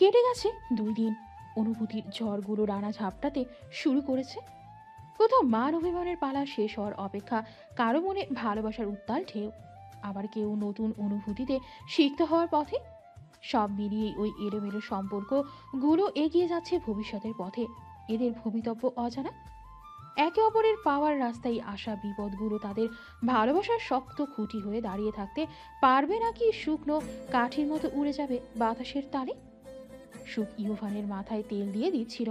কেটে গেছে 2 দিন। অনুভূতির ঝড়গুলো রানা ঝাপটাতে শুরু করেছে। কোথাও মান অভিমানের পালা শেষ হওয়ার অপেক্ষা, কারো মনে ভালোবাসার উত্তাল ঢেউ, আবার কেউ নতুন অনুভূতিতে সিক্ত হওয়ার পথে। সব মিলিয়ে ওই এলোমেলো সম্পর্কগুলো এগিয়ে যাচ্ছে ভবিষ্যতের পথে। এদের ভবিতব্য অজানা। একে অপরের পাওয়ার রাস্তায় আসা বিপদগুলো তাদের ভালোবাসার শক্ত খুঁটি হয়ে দাঁড়িয়ে থাকতে পারবে নাকি শুকনো কাঠির মতো উড়ে যাবে বাতাসের তালে। সুখ ইউভানের মাথায় তেল দিয়ে দিচ্ছিল।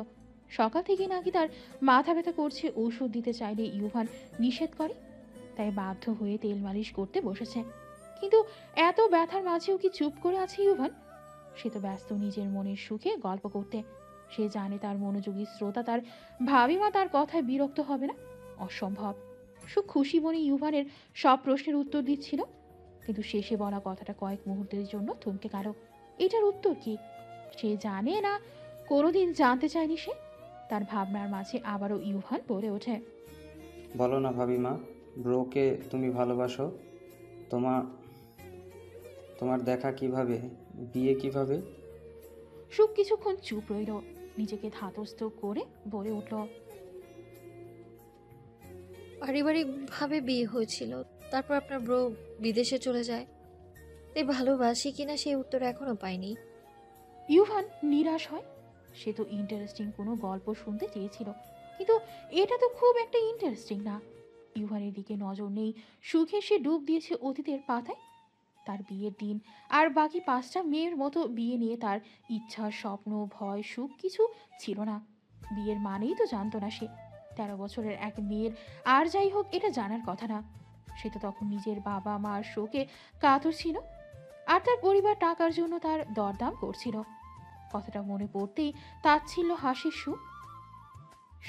সকাল থেকে নাকি তার মাথা ব্যথা করছে, ঔষধ দিতে চাইলে ইউভান নিষেধ করে। তাই বাধ্য হয়ে তেল মালিশ করতে বসেছে। কিন্তু এত ব্যথার মাঝেও কি চুপ করে আছে ইউভান? সে তো ব্যস্ত নিজের মনের সুখে গল্প করতে। সে জানে তার মনোযোগী শ্রোতা, তার ভাবিমা তার কথায় বিরক্ত হবে না। অসম্ভব। সুখ খুশি মনে ইউভানের সব প্রশ্নের উত্তর দিচ্ছিল, কিন্তু শেষে বলা কথাটা কয়েক মুহূর্তের জন্য থমকে গেল। এটার উত্তর কি? সে জানে না, কোনোদিন জানতে চায়নি সে। তার ভাবনার মাঝে আবারও ইউভান বলে ওঠে, বলো না ভাবিমা, ব্রোকে তুমি ভালোবাসো? তোমার তোমার দেখা কিভাবে, বিয়ে কিভাবে? সুখ কিছুক্ষণ চুপ রইল, নিজেকে ধাতস্থ করে বলে উঠল, পারিবারিকভাবে বিয়ে হয়েছিল, তারপর আপনার ব্রো বিদেশে চলে যায়। তাই ভালোবাসি কিনা সেই উত্তর এখনো পাইনি। ইউভান নিরাশ হয়। সে তো ইন্টারেস্টিং কোনো গল্প শুনতে চেয়েছিল, কিন্তু এটা তো খুব একটা ইন্টারেস্টিং না। ইউভানের দিকে নজর নেই। সুখে সে ডুব দিয়েছে অতীতের পাতায়। তার বিয়ের দিন আর বাকি 5টা মেয়ের মতো বিয়ে নিয়ে তার ইচ্ছা, স্বপ্ন, ভয়, সুখ কিছু ছিল না। বিয়ের মানেই তো জানতো না সে। 13 বছরের এক মেয়ের আর যাই হোক এটা জানার কথা না। সে তো তখন নিজের বাবা মার শোকে কাতর ছিল, আর তার পরিবার টাকার জন্য তার দরদাম করছিল। কথাটা মনে পড়তেই তাচ্ছিল্য হাসির সুখ।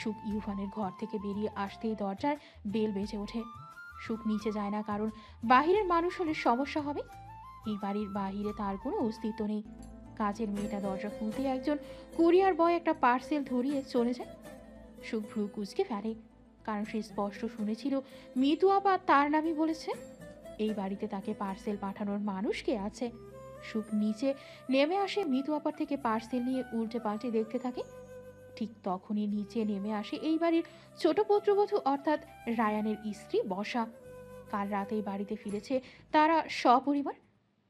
সুখ ইউভানের ঘর থেকে বেরিয়ে আসতেই দরজার বেল বেজে ওঠে। সুখ নিচে যায় না, কারণ বাহিরের মানুষ হলে সমস্যা হবে। এই বাড়ির বাহিরে তার কোনো অস্তিত্ব নেই। কাজের মেয়েটা দরজা খুলতে একজন কুরিয়ার বয় একটা পার্সেল ধরিয়ে চলে যায়। সুখ ভ্রু কুচকে ফেলে, কারণ সে স্পষ্ট শুনেছিল মিতু আপা তার নামই বলেছে। এই বাড়িতে তাকে পার্সেল পাঠানোর মানুষ কে আছে? সুখ নিচে নেমে আসে, মিতু আপার থেকে পার্সেল নিয়ে উল্টে পাল্টে দেখতে থাকে। ঠিক তখনই নিচে নেমে আসে এই বাড়ির ছোট পুত্রবধূ, অর্থাৎ রায়ানের স্ত্রী বর্ষা। কাল রাতেই বাড়িতে ফিরেছে তারা সপরিবার।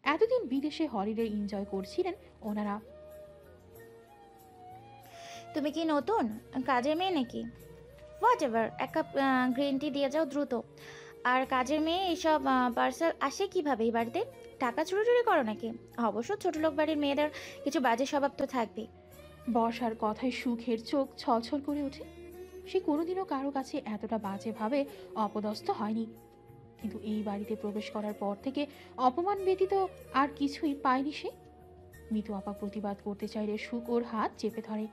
এতদিন বিদেশে হলিডে এনজয় করছিলেন ওনারা। তুমি কি নতুন কাজের মেয়ে নাকি? হোয়াট এভার, এক কাপ গ্রিন টি দিয়ে যাও দ্রুত। আর কাজের মেয়ে এইসব পার্সেল আসে কিভাবে এই বাড়িতে? টাকা চুরি টুরি করো নাকি? অবশ্য ছোট লোক বাড়ির মেয়েদের কিছু বাজে স্বভাব তো থাকবেই। বর্ষার কথায় সুখের চোখ ছলছল করে ওঠে। সে কোনোদিনও কারো কাছে এতটা বাজেভাবে অপদস্থ হয়নি, কিন্তু এই বাড়িতে প্রবেশ করার পর থেকে অপমান ব্যতীত আর কিছুই পায়নি সে। মিতু আপা প্রতিবাদ করতে চাইলে সুখ ওর হাত চেপে ধরে।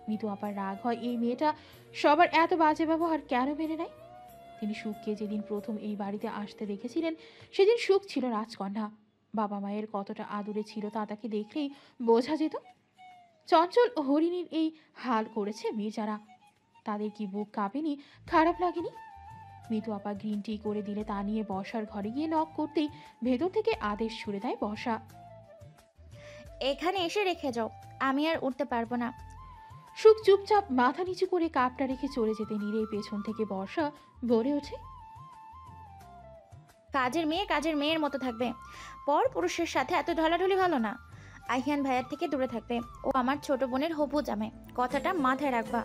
মিতু আপার রাগ হয় এই মেয়েটা সবার এত বাজে ব্যবহার কেন মেনে নেয়। তিনি সুখকে যেদিন প্রথম এই বাড়িতে আসতে দেখেছিলেন, সেদিন সুখ ছিল রাজকন্যা। বাবা মায়ের কতটা আদুরে ছিল তা তাকে দেখলেই বোঝা যেত। চঞ্চল হরিণীর এই হাল করেছে মির্জারা। তাদের কি বুক কাঁপেনি, খারাপ লাগেনি? মিতু আপা গ্রিন টি করে দিলে তা নিয়ে বর্ষার ঘরে গিয়ে নক করতেই ভেতর থেকে আদেশ ছুড়ে দেয় বর্ষা, এখানে এসে রেখে যাও, আমি আর উঠতে পারবো না। সুখ চুপচাপ মাথা নিচু করে কাপটা রেখে চলে যেতে নিলেই পেছন থেকে বর্ষা বলে ওঠে, কাজের মেয়ে কাজের মেয়ের মতো থাকবে। পর পুরুষের সাথে এত ঢলাঢলি ভালো না। আহিয়ান ভাইয়ার থেকে দূরে থাকবে। ও আমার ছোট বোনের হবু জামাই, কথাটা মাথায় রাখবা।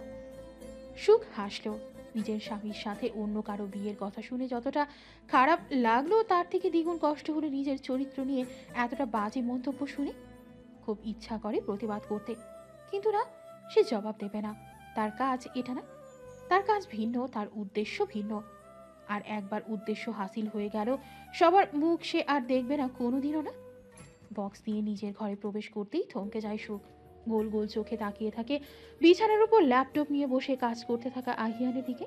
সুখ হাসলো। নিজের স্বামীর সাথে অন্য কারো বিয়ের কথা শুনে যতটা খারাপ লাগলো, তার থেকে দ্বিগুণ কষ্ট হলো নিজের চরিত্র নিয়ে এতটা বাজে মন্তব্য শুনে। খুব ইচ্ছা করে প্রতিবাদ করতে, কিন্তু না, সে জবাব দেবে না। তার কাজ এটা না, তার কাজ ভিন্ন, তার উদ্দেশ্য ভিন্ন। আর একবার উদ্দেশ্য হাসিল হয়ে গেল, সবার মুখ সে আর দেখবে না কোনোদিনও না। বক্স নিয়ে নিজের ঘরে প্রবেশ করতেই থমকে যায় সুখ। গোল গোল চোখে তাকিয়ে থাকে বিছানার উপর ল্যাপটপ নিয়ে বসে কাজ করতে থাকা আহিয়ানের দিকে।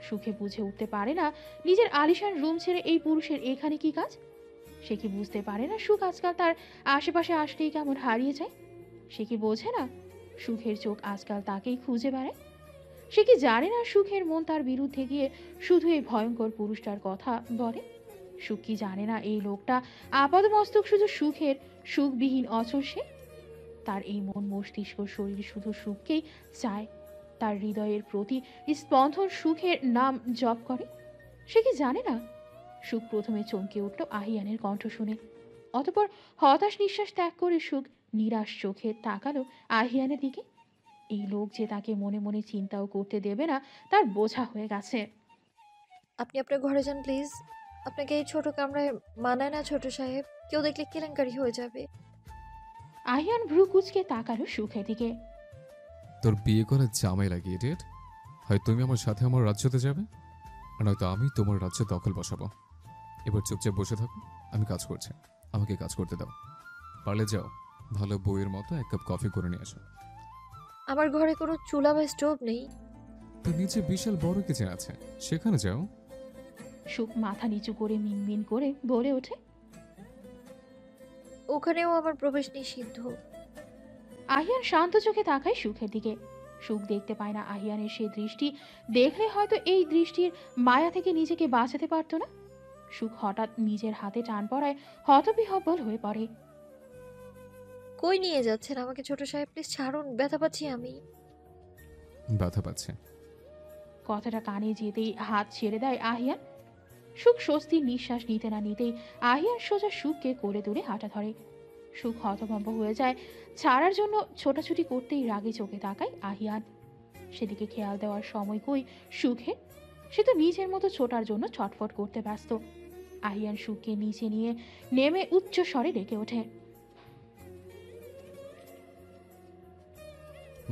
সুখে বুঝে উঠতে পারে না নিজের আলিশান রুম ছেড়ে এই পুরুষের এখানে কি কাজ। সে কি বুঝতে পারে না সুখ আজকাল তার আশেপাশে আসলেই কেমন হারিয়ে যায়? সে কি বোঝে না সুখের চোখ আজকাল তাকেই খুঁজে বেড়ায়? সে কি জানে না সুখের মন তার বিরুদ্ধে গিয়ে শুধু এই ভয়ঙ্কর পুরুষটার কথা বলে? সুখ কি জানে না এই লোকটা আপাদমস্তক শুধু সুখের সুখবিহীন অচল সে? তার এই মন মস্তিষ্ক শরীর শুধু সুখকেই চায়। তার হৃদয়ের প্রতি স্পন্দন সুখের নাম জপ করে। সে কি জানে না? সুখ প্রথমে চমকে উঠল আহিয়ানের কণ্ঠ শুনে। অতঃপর হতাশ নিঃশ্বাস ত্যাগ করে সুখ নিরাশ চোখে তাকালো আহিয়ানের দিকে। এই লোক যে তাকে মনে মনে চিন্তাও করতে দেবে না তার বোঝা হয়ে গেছে। আপনি আপনার ঘরে যান প্লিজ। আপনাকে এই ছোট কামরায় মানায় না ছোট সাহেব, কেউ দেখলে কেলেঙ্কারি হয়ে যাবে। আহিয়ান ভ্রু কুচকে তাকালো সুখের দিকে। তোর বিয়ে করার জামাই লাগিয়ে ডেট, হয় তুমি আমার সাথে আমার রাজ্যতে যাবে, আর নয়তো আমি তোমার রাজ্যে দখল বসাবো। এবার চুপচাপ বসে থাকো, আমি কাজ করছি, আমাকে কাজ করতে দাও। পারলে যাও, ভালো বইয়ের মতো এক কাপ কফি করে নিয়ে আসো। আমার ঘরে কোনো চুলা বা স্টোভ নেই। তো নিচে বিশাল বড় কিচেন আছে, সেখানে যাও। সুখ মাথা নিচু করে মিনমিন করে বলে ওঠে। ওখানেও আমার প্রবেশ নিষিদ্ধ। আহিয়ান শান্ত চোখে তাকায় সুখের দিকে। সুখ দেখতে পায় না আহিয়ানের সেই দৃষ্টি। দেখলে হয়তো এই দৃষ্টির মায়া থেকে নিজেকে বাঁচাতে পারতো না। সুখ হঠাৎ নিজের হাতে টান পড়ায় হতবিহ্বল হয়ে পড়ে। কই নিয়ে যাচ্ছেন আমাকে ছোট সাহেব? প্লিজ ছাড়ুন, ব্যথা পাচ্ছি আমি। ব্যথা পাচ্ছে। কথাটা কানে যেতেই হাত ছেড়ে দেয় আহিয়ান। সুখ স্বস্তির নিঃশ্বাস নিতে না নিতেই আহিয়ান সোজা সুখকে কোলে তুলে হাঁটা ধরে। সুখ হতভম্ব হয়ে যায়। ছাড়ার জন্য ছোটাছুটি করতেই রাগে চোখে তাকায় আহিয়ান। সেদিকে খেয়াল দেওয়ার সময় কই সুখের? সে তো নিজের মতো ছোটার জন্য ছটফট করতে ব্যস্ত। আহিয়ান সুখকে নিচে নিয়ে নেমে উচ্চ স্বরে ডেকে ওঠে।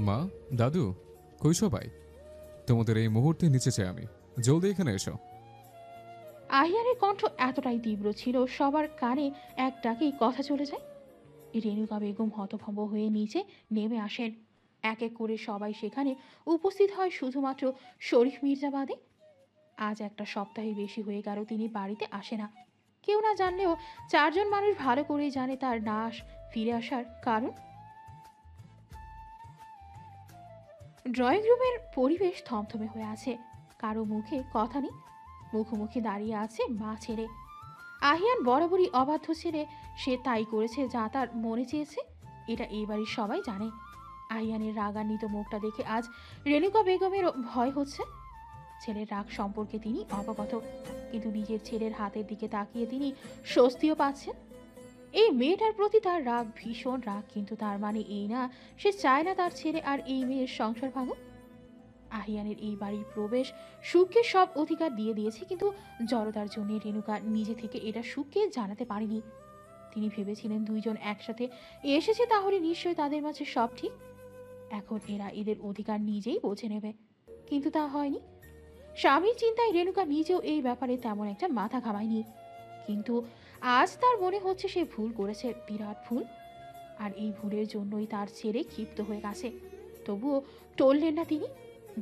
মা, দাদু, কই সবাই? তোমাদের এই মুহূর্তে নিচে চাই আমি, জলদি এখানে এসো। আহিয়ানের কণ্ঠ এতটাই তীব্র ছিল সবার কানে এক ডাকেই কথা চলে যায়। রেণুকা বেগম হতভম্ব হয়ে নিচে নেমে আসেন। এক এক করে সবাই সেখানে উপস্থিত হয়, শুধুমাত্র শরীফ মির্জা বাদে। আজ একটা সপ্তাহে বেশি হয়ে গেল তিনি বাড়িতে আসে না। কেউ না জানলেও চারজন মানুষ ভালো করেই জানে তার ফিরে আসার কারণ। ড্রয়িং রুমের পরিবেশ থমথমে হয়ে আছে, কারো মুখে কথা নেই। মুখোমুখি দাঁড়িয়ে আছে মা ছেলে। আহিয়ান বরাবরই অবাধ্য ছেলে, সে তাই করেছে যা তার মনে চেয়েছে, এটা এই বাড়ির সবাই জানে। আহিয়ানের রাগান্বিত মুখটা দেখে আজ রেণুকা বেগমের ভয় হচ্ছে। ছেলের রাগ সম্পর্কে তিনি অবগত, কিন্তু নিজের ছেলের হাতের দিকে তাকিয়ে তিনি স্বস্তিও পাচ্ছেন। এই মেয়েটার প্রতি তার রাগ, ভীষণ রাগ, কিন্তু তার মানে এই না সে চায় না তার ছেলে আর এই মেয়ের সংসার ভাঙুক। আহিয়ানের এই বাড়ির প্রবেশ সুখকে সব অধিকার দিয়ে দিয়েছে, কিন্তু জড়তার জন্য রেণুকা নিজে থেকে এটা সুখকে জানাতে পারেনি। তিনি ভেবেছিলেন দুইজন একসাথে এসেছে, তাহলে নিশ্চয়ই তাদের মাঝে সব ঠিক। এখন এরা এদের অধিকার নিজেই বুঝে নেবে, কিন্তু তা হয়নি। স্বামীর চিন্তায় রেণুকা নিজেও এই ব্যাপারে তেমন একটা মাথা ঘামায়নি, কিন্তু আজ তার মনে হচ্ছে সে ভুল করেছে, বিরাট ভুল। আর এই ভুলের জন্যই তার ছেলে ক্ষিপ্ত হয়ে গেছে। তবুও টললেন না তিনি,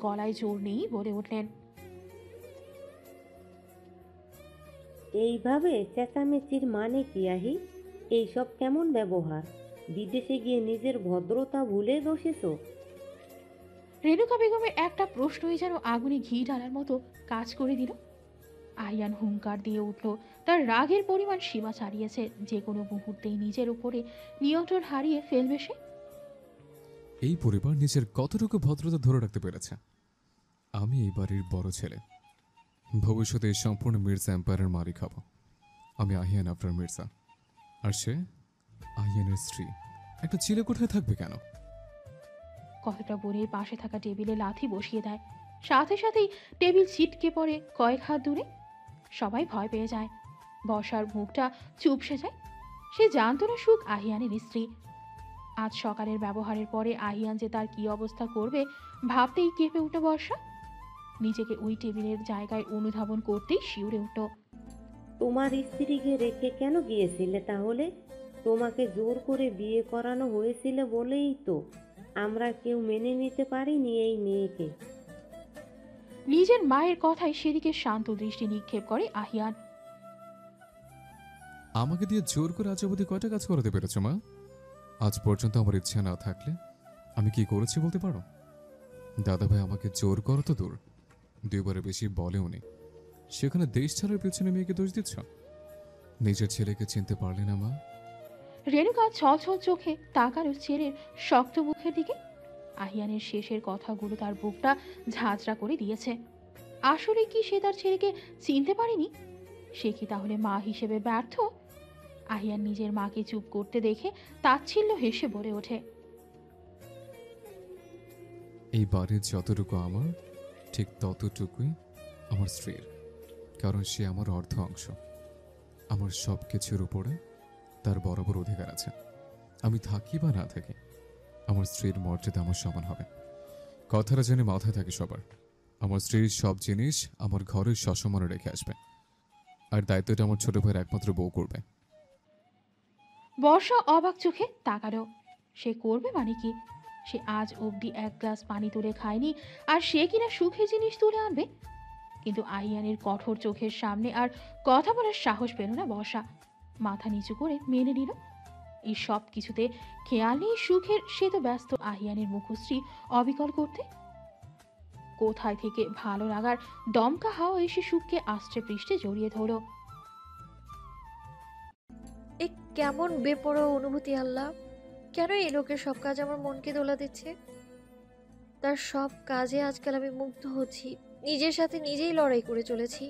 গলায় জোর নেই বলে উঠলেন। এইভাবে চেঁচামেচির মানে কি আহি? এইসব কেমন ব্যবহার? বিদেশে গিয়ে নিজের ভদ্রতা ভুলে বসেছো? রেণুকা বেগমের একটা প্রশ্নই যেন আগুনে ঘি ঢালার মতো কাজ করে দিল। আহিয়ান হুঙ্কার দিয়ে উঠল। তার রাগের পরিমাণ সীমা ছাড়িয়েছে, যে কোনো মুহূর্তেই নিজের উপরে নিয়ন্ত্রণ হারিয়ে ফেলবে সে। এই পরিবার নিজের কতটুকু ভদ্রতা ধরে রাখতে পেরেছে। আমি এই বাড়ির বড় ছেলে, ভবিষ্যতে এই সম্পূর্ণ মির্জা এম্পায়ারের মালিক হব। আমি আহিয়ান আফরার মির্জা, আর সে আহিয়ানের স্ত্রী। একটা ছেলে কোথায় থাকবে কেন? কথাটা বলে পাশে থাকা টেবিলে লাথি বসিয়ে দেয়। সাথে সাথেই টেবিল ছিটকে পড়ে কয়েক হাত দূরে। সবাই ভয় পেয়ে যায়। বর্ষার মুখটা চুপসে যায়। সে জানত না সুখ আহিয়ানের স্ত্রী। আজ সকালের ব্যবহারের পরে আহিয়ান যে তার কি অবস্থা করবে ভাবতেই কেঁপে উঠল বর্ষা। নিজেকে ওই টেবিলের জায়গায় অনুধাবন করতেই শিউরে উঠল। তোমার স্ত্রীকে রেখে কেন গিয়েছিলে তাহলে? তোমাকে জোর করে বিয়ে করানো হয়েছিল বলেই তো আমরা কেউ মেনে নিতে পারিনি এই মেয়েকে। নিজের মায়ের কথায় সেদিকে শান্ত দৃষ্টি নিক্ষেপ করে আহিয়ান। আমাকে দিয়ে জোর করে আজ অবধি কয়টা কাজ করাতে পেরেছো মা? আজ পর্যন্ত আমার ইচ্ছা না থাকলে আমি কি করেছি বলতে পারো? দাদাভাই আমাকে জোর করো তো দূর, দুইবারে বেশি বলেও নি, সেখানে দেশ ছাড়ার পেছনে মেয়েকে দোষ দিচ্ছ। নিজের ছেলেকে চিনতে পারলে না মা? রেণুকা ছলছল চোখে তাকালো ছেলের শক্ত মুখের দিকে। আহিয়ানের শেষের কথাগুলো তার বুকটা ঝাঁঝরা করে দিয়েছে। আসলে কি সে তার ছেলেকে চিনতে পারেনি? সে কি তাহলে মা হিসেবে ব্যর্থ? আহিয়ান নিজের মাকে চুপ করতে দেখে তাচ্ছিল্য হেসে বলে ওঠে, এই বাড়ির যতটুকু আমার, ঠিক ততটুকুই আমার স্ত্রীর, কারণ সে আমার অর্ধ অংশ। আমার সব কিছুর উপরে তার বরাবর অধিকার আছে। আমি থাকি বা না থাকি, আমার স্ত্রীর মর্যাদা আমার সমান হবে। কথাটা যেন মাথায় থাকে সবার। আমার স্ত্রীর সব জিনিস আমার ঘরের সসম্মানে রেখে আসবে, আর দায়িত্বটা আমার ছোট ভাইয়ের একমাত্র বউ করবে। বর্ষা অবাক চোখে তাকালো। সে করবে মানে কি? সে আজ অবধি এক গ্লাস পানি তুলে খায়নি, আর সে কিনা সুখের জিনিস তুলে আনবে? কিন্তু আহিয়ানের কঠোর চোখের সামনে আর কথা বলার সাহস পেল না বর্ষা। মাথা নিচু করে মেনে নিল। এই সব কিছুতে খেয়াল নেই সুখের। সে তো ব্যস্ত আহিয়ানের মুখশ্রী অবিকল করতে। কোথায় থেকে ভালো লাগার দমকা হাওয়া এসে সুখকে আষ্টে পৃষ্ঠে জড়িয়ে ধরল। এ কেমন বেপরোয়া অনুভূতি আল্লাহ! কেন এই লোকের সব কাজ আমার মনকে দোলা দিচ্ছে? তার সব কাজে আজকাল আমি মুগ্ধ হচ্ছি, নিজের সাথে নিজেই লড়াই করে চলেছি।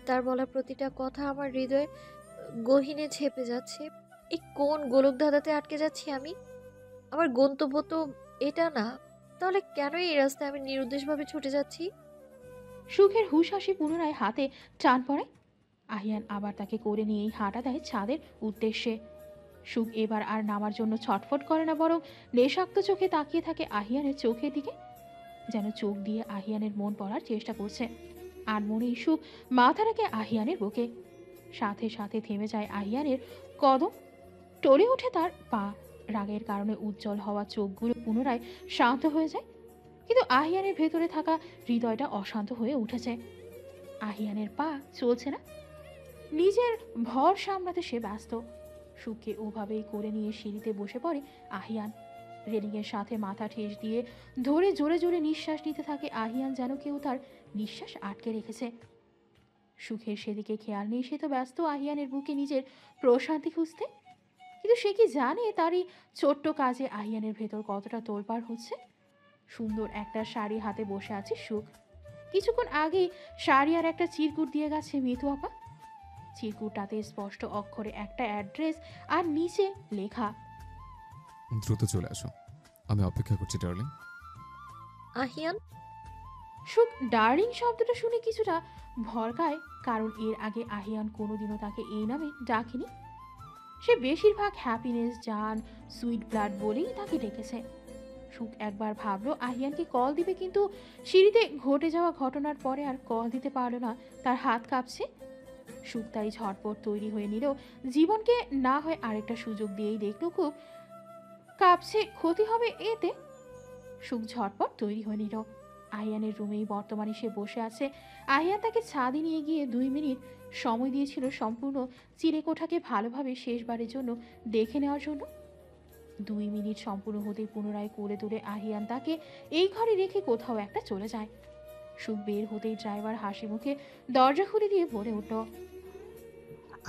তার বলা প্রতিটা কথা আমার হৃদয়ে গহীনে ছেপে যাচ্ছে। এই কোন গোলক ধাঁধাতে আটকে যাচ্ছি আমি? আমার গন্তব্য তো এটা না, তাহলে কেন এই রাস্তায় আমি নিরুদ্দেশভাবে ছুটে যাচ্ছি? সুখের হুশ হাসি পুনরায় হাতে টান পড়ে। আহিয়ান আবার তাকে করে নিয়েই হাঁটা দেয় ছাদের উদ্দেশ্যে। সুখ এবার আর নামার জন্য ছটফট করে না, বরং নেশাক্ত চোখে তাকিয়ে থাকে আহিয়ানের চোখের দিকে, যেন চোখ দিয়ে আহিয়ানের মন পড়ার চেষ্টা করছে। আর মনেই সুখ মাথা রাখে আহিয়ানের বুকে। সাথে সাথে থেমে যায় আহিয়ানের কদম, টলে ওঠে তার পা। রাগের কারণে উজ্জ্বল হওয়া চোখগুলো পুনরায় শান্ত হয়ে যায়, কিন্তু আহিয়ানের ভেতরে থাকা হৃদয়টা অশান্ত হয়ে উঠেছে। আহিয়ানের পা চলছে না, নিজের ভর সামলাতে সে ব্যস্ত। সুখকে ওভাবেই করে নিয়ে সিঁড়িতে বসে পড়ে আহিয়ান। রেলিংয়ের সাথে মাথা ঠেস দিয়ে ধরে জোরে জোরে নিঃশ্বাস নিতে থাকে আহিয়ান, যেন কেউ তার নিঃশ্বাস আটকে রেখেছে। সুখের সেদিকে খেয়াল নেই, সে তো ব্যস্ত আহিয়ানের বুকে নিজের প্রশান্তি খুঁজতে। কিন্তু সে কি জানে তারই ছোট্ট কাজে আহিয়ানের ভেতর কতটা তোলপাড় হচ্ছে। সুন্দর একটা শাড়ি হাতে বসে আছে সুখ। কিছুক্ষণ আগেই শাড়ি আর একটা চিরকুট দিয়ে গেছে মিতু আপা। চিরকুটটাতে স্পষ্ট অক্ষরে একটা অ্যাড্রেস আর নিচে লেখা, দ্রুত চলে আসো, আমি অপেক্ষা করছি ডার্লিং। আহিয়ান? সুখ ডার্লিং শব্দটা শুনে কিছুটা ভরকায়, কারণ এর আগে আহিয়ান কোনোদিনও তাকে এই নামে ডাকেনি। সে বেশিরভাগ হ্যাপিনেস, জান, সুইট ব্লাড বলেই তাকে ডেকেছে। সুখ একবার ভাবলো আহিয়ানকে কল দিবে, কিন্তু সিঁড়িতে ঘটে যাওয়া ঘটনার পরে আর কল দিতে পারলো না, তার হাত কাঁপছে। সুখ তাই ঝটপট তৈরি হয়ে নিল, জীবনকে না হয় আরেকটা সুযোগ দিয়েই দেখলো খুব কাঁপছে, ক্ষতি হবে এতে। সুখ ঝটপট তৈরি হয়ে নিল। আহিয়ানের রুমেই বর্তমানে সে বসে আছে। আহিয়ান তাকে ছাদে নিয়ে গিয়ে 2 মিনিট সময় দিয়েছিল সম্পূর্ণ চিলেকোঠাকে ভালোভাবে শেষবারের জন্য দেখে নেওয়ার জন্য। 2 মিনিট সম্পূর্ণ হতেই পুনরায় কোলে তুলে আহিয়ান তাকে এই ঘরে রেখে কোথাও একটা চলে যায়। সুখ বের হতেই ড্রাইভার হাসি মুখে দরজা খুলে দিয়ে বলে উঠল,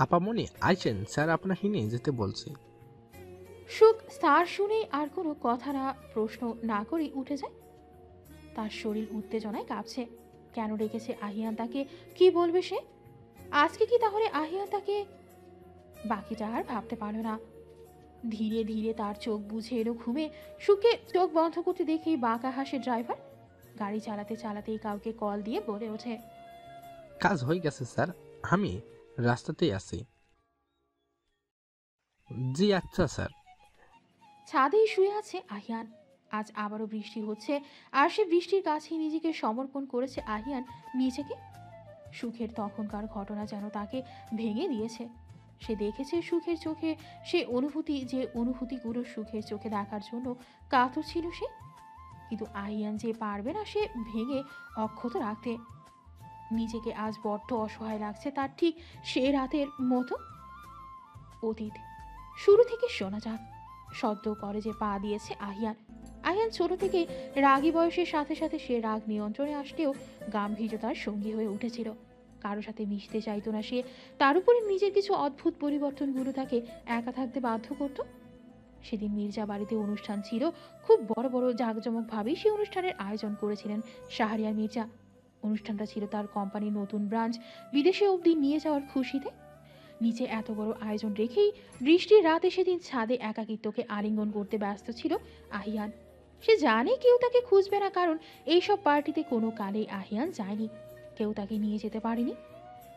আপামনি আইছেন, স্যার আপনাকে নিয়ে যেতে বলছে। সুখ স্যার শুনেই আর কোনো কথা না প্রশ্ন না করেই উঠে যায়। তার শরীর উত্তেজনায় কাঁপছে। কেন ডেকেছে আহিয়ান তাকে, কি বলবে সে? আজকে কি তাহলে আহিয়ান তাকে? বাকিটা আর ভাবতে পারল না। ধীরে ধীরে তার চোখ বুঝে এলো ঘুমে। সুখে চোখ বন্ধ করতে দেখেই বাঁকা হাসে ড্রাইভার। গাড়ি চালাতে চালাতেই কাউকে কল দিয়ে বলে ওঠে, কাজ হয়ে গেছে স্যার, আমি রাস্তাতেই আছি। জি আচ্ছা স্যার। ছাদেই শুয়ে আছে আহিয়ান। আজ আবারও বৃষ্টি হচ্ছে, আর সে বৃষ্টির কাছেই নিজেকে সমর্পণ করেছে আহিয়ান নিজেকে। সুখের তখনকার ঘটনা যেন তাকে ভেঙে দিয়েছে। সে দেখেছে সুখের চোখে সে অনুভূতি, যে অনুভূতিগুলো সুখের চোখে দেখার জন্য কাতর ছিল সে। কিন্তু আহিয়ান যে পারবে না সে ভেঙে অক্ষত রাখতে। নিজেকে আজ বড্ড অসহায় লাগছে তার, ঠিক সে রাতের মতো। অতীত শুরু থেকে শোনা যাক। সদ্য কলেজে পা দিয়েছে আহিয়ান। আহিয়ান ছোট থেকে রাগী বয়সের সাথে সাথে সে রাগ নিয়ন্ত্রণে আসলেও গাম্ভীর্যতার সঙ্গী হয়ে উঠেছিল। কারো সাথে মিশতে চাইতো না সে। তার উপরে নিজের কিছু অদ্ভুত পরিবর্তনগুলো তাকে একা থাকতে বাধ্য করত। সেদিন মির্জা বাড়িতে অনুষ্ঠান ছিল, খুব বড় বড় জাঁকজমকভাবেই সেই অনুষ্ঠানের আয়োজন করেছিলেন শাহরিয়ার মির্জা। অনুষ্ঠানটা ছিল তার কোম্পানির নতুন ব্রাঞ্চ বিদেশে অবধি নিয়ে যাওয়ার খুশিতে। নিচে এত বড় আয়োজন রেখেই বৃষ্টির রাতে সেদিন ছাদে একাকিত্বকে আলিঙ্গন করতে ব্যস্ত ছিল আহিয়ান। সে জানে কেউ তাকে খুঁজবে না, কারণ এইসব পার্টিতে কোনো কালেই আহিয়ান যায়নি, কেউ তাকে নিয়ে যেতে পারেনি।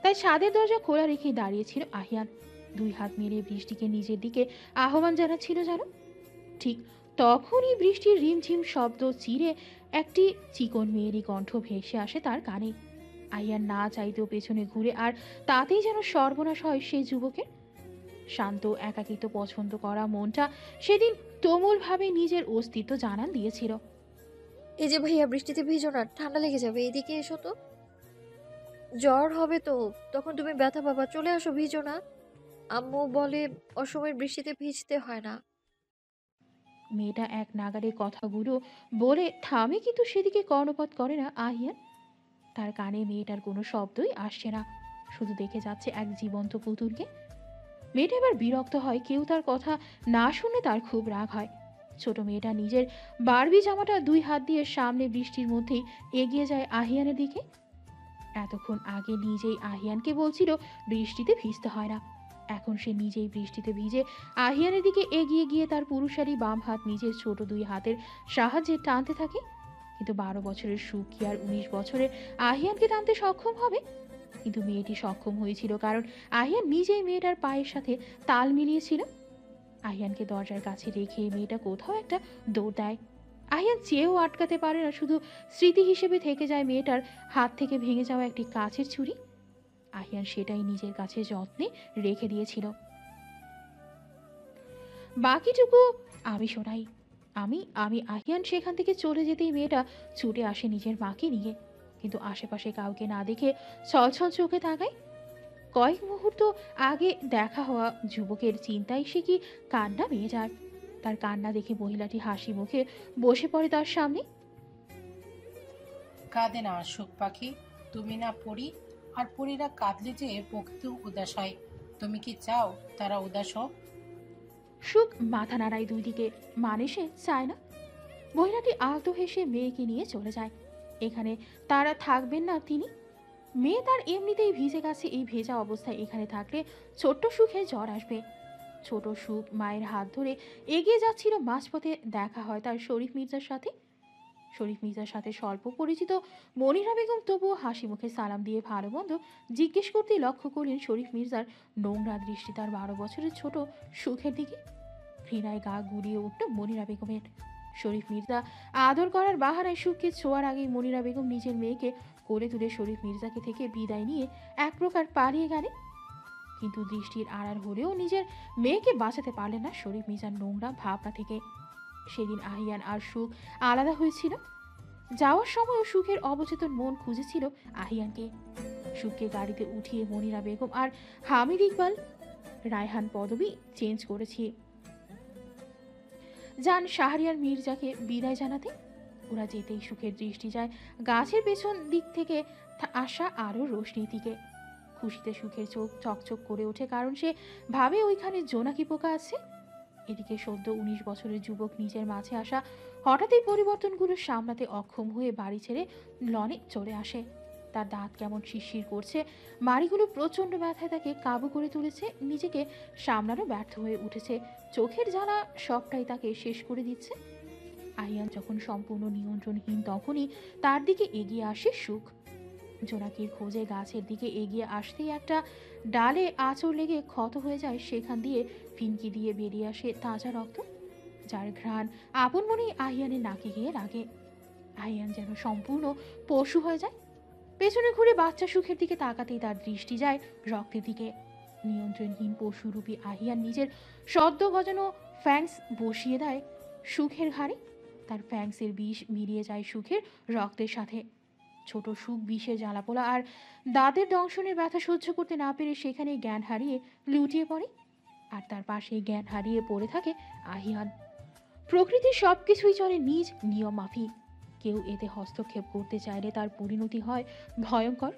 তাই ছাদের দরজা খোলা রেখেই দাঁড়িয়েছিল আহিয়ান, দুই হাত মেরে বৃষ্টিকে নিজের দিকে আহ্বান জানাচ্ছিল যেন। ঠিক তখনই বৃষ্টির রিমঝিম শব্দ চিরে একটি চিকন মেয়েরই কণ্ঠ ভেসে আসে তার কানে। আহিয়ান না চাইতেও পেছনে ঘুরে, আর তাতেই যেন সর্বনাশ হয় সেই যুবকের। শান্ত একাকিত্ব পছন্দ করা মনটা সেদিন তুমুলভাবে নিজের অস্তিত্ব জানান দিয়েছিল। এই যে ভাইয়া, বৃষ্টিতে ভিজো না, ঠান্ডা লেগে যাবে, এদিকে এসো তো। জ্বর হবে তো, তখন তুমি ব্যথা পাবা, চলে আসো, ভিজো না। আম্মু বলে অসময় বৃষ্টিতে ভিজতে হয় না। মেয়েটা এক নাগাড়ে কথাগুলো বলে থামে, কিন্তু সেদিকে কর্ণপাত করে না আহিয়ান। তার কানে মেয়েটার কোনো শব্দই আসছে না, শুধু দেখে যাচ্ছে এক জীবন্ত পুতুলকে। মেয়েটা এবার বিরক্ত হয়, কেউ তার কথা না শুনে তার খুব রাগ হয়। ছোট মেয়েটা নিজের বারবি জামাটা দুই হাত দিয়ে সামনে বৃষ্টির মধ্যেই এগিয়ে যায় আহিয়ানের দিকে। এতক্ষণ আগে নিজেই আহিয়ানকে বলছিল বৃষ্টিতে ভিজতে হয় না, এখন সে নিজেই বৃষ্টিতে ভিজে আহিয়ানের দিকে এগিয়ে গিয়ে তার পুরুষালী বাম হাত নিজের ছোট দুই হাতের সাহায্যে টানতে থাকে। কিন্তু 12 বছরের সুখ কি আর 19 বছরের আহিয়ানকে টানতে সক্ষম হবে? কিন্তু মেয়েটি সক্ষম হয়েছিল, কারণ আহিয়ান নিজেই মেয়েটার পায়ের সাথে তাল মিলিয়েছিল। আহিয়ানকে দরজার কাছে রেখে মেয়েটা কোথাও একটা দৌড় দেয়। আহিয়ান চেয়েও আটকাতে পারে না, শুধু স্মৃতি হিসেবে থেকে যায় মেয়েটার হাত থেকে ভেঙে যাওয়া একটি কাচের ছুরি। আহিয়ান সেটাই নিজের কাছে যত্নে রেখে দিয়েছিল। বাকিটুকু আমি শোনাই। আমি আমি আহিয়ান সেখান থেকে চলে যেতেই মেয়েটা ছুটে আসে নিজের মাকে নিয়ে, কিন্তু আশেপাশে কাউকে না দেখে ছলছল চোখে তাকায়। কয়েক মুহূর্ত আগে দেখা হওয়া যুবকের চিন্তায় সে কি কান্না পেয়ে যায়। তার কান্না দেখে মহিলাটি হাসি মুখে বসে পড়ে তার সামনে। কাঁদে না সুখ পাখি, তুমি না পড়ি, আর পরীরা কাঁদলে যে প্রকৃত উদাস হয়। তুমি কি চাও তারা উদাস হোক? সুখ মাথা নাড়ায় দুই দিকে, মানে সে চায় না। মহিলাটি আলতো হেসে মেয়েকে নিয়ে চলে যায়। এখানে তারা থাকবেন না তিনি। মেয়ে তার এমনিতেই ভিজে গেছে, এই ভেজা অবস্থায় এখানে থাকলে ছোট্ট সুখের জ্বর আসবে। ছোট সুখ মায়ের হাত ধরে এগিয়ে যাচ্ছিল, মাঝপথে দেখা হয় তার শরীফ মির্জার সাথে। শরীফ মির্জার সাথে স্বল্প পরিচিত মনিরা বেগম তবুও হাসি মুখে সালাম দিয়ে ভালো মন্দ জিজ্ঞেস করতেই লক্ষ্য করলেন শরীফ মির্জার নোংরা দৃষ্টি তার 12 বছরের ছোট সুখের দিকে। ঘৃণায় গা গুলিয়ে উঠল মনিরা বেগমের। শরীফ মির্জা আদর করার বাহানায় সুখকে ছোঁয়ার আগেই মনিরা বেগম নিজের মেয়েকে কোলে তুলে শরীফ মির্জাকে থেকে বিদায় নিয়ে এক প্রকার পালিয়ে গেলেন। কিন্তু দৃষ্টির আড়াল হলেও নিজের মেয়েকে বাঁচাতে পারলেন না শরীফ মির্জার নোংরা ভাবনা থেকে। সেদিন আহিয়ান আর সুখ আলাদা হয়েছিল। যাওয়ার সময়ও সুখের অবচেতন মন খুঁজেছিল আহিয়ানকে। সুখকে গাড়িতে উঠিয়ে মনিরা বেগম আর হামিদ ইকবাল রায়হান পদবি চেঞ্জ করেছি যান শাহরিয়ার মির্জাকে বিদায় জানাতে। ওরা যেতেই সুখের দৃষ্টি যায় গাছের পেছন দিক থেকে আসা আরও রোশনির দিকে। খুশিতে সুখের চোখ চকচক করে ওঠে, কারণ সে ভাবে ওইখানে জোনাকি পোকা আছে। এদিকে সদ্য 19 বছরের যুবক নিজের মাঝে আসা হঠাৎই পরিবর্তনগুলো সামলাতে অক্ষম হয়ে বাড়ি ছেড়ে লনে চলে আসে। তার দাঁত কেমন শিরশির করছে, মাড়িগুলো প্রচণ্ড ব্যথায় তাকে কাবু করে তুলেছে, নিজেকে সামলানো ব্যর্থ হয়ে উঠেছে, চোখের জ্বালা সবটাই তাকে শেষ করে দিচ্ছে। আহিয়ান যখন সম্পূর্ণ নিয়ন্ত্রণহীন, তখনই তার দিকে এগিয়ে আসে সুখ। জোনাকির খোঁজে গাছের দিকে এগিয়ে আসতেই একটা ডালে আঁচড় লেগে ক্ষত হয়ে যায়, সেখান দিয়ে ফিনকি দিয়ে বেরিয়ে আসে তাজা রক্ত, যার ঘ্রাণ আপন মনেই আহিয়ানের নাকে গিয়ে লাগে। আহিয়ান যেন সম্পূর্ণ পশু হয়ে যায়। পেছনে ঘুরে বাচ্চা সুখের দিকে তাকাতেই তার দৃষ্টি যায় রক্তের দিকে। নিয়ন্ত্রণহীন পশুরূপী আহিয়ান নিজের সদ্য গজানো ফ্যাংস বসিয়ে দেয় সুখের ঘাড়ে। তার ফ্যাংসের বিষ মিলিয়ে যায় সুখের রক্তের সাথে। ছোট সুখ বিষের জ্বালাপোলা আর দাঁতের দংশনের ব্যথা সহ্য করতে না পেরে সেখানে জ্ঞান হারিয়ে লুটিয়ে পড়ে। আর তার পাশেই জ্ঞান হারিয়ে পড়ে থাকে আহিয়ান। প্রকৃতির সব কিছুই চলে নিজ নিয়ম মাফিক। কেউ এতে হস্তক্ষেপ করতে চাইলে তার পরিণতি হয় ভয়ঙ্কর।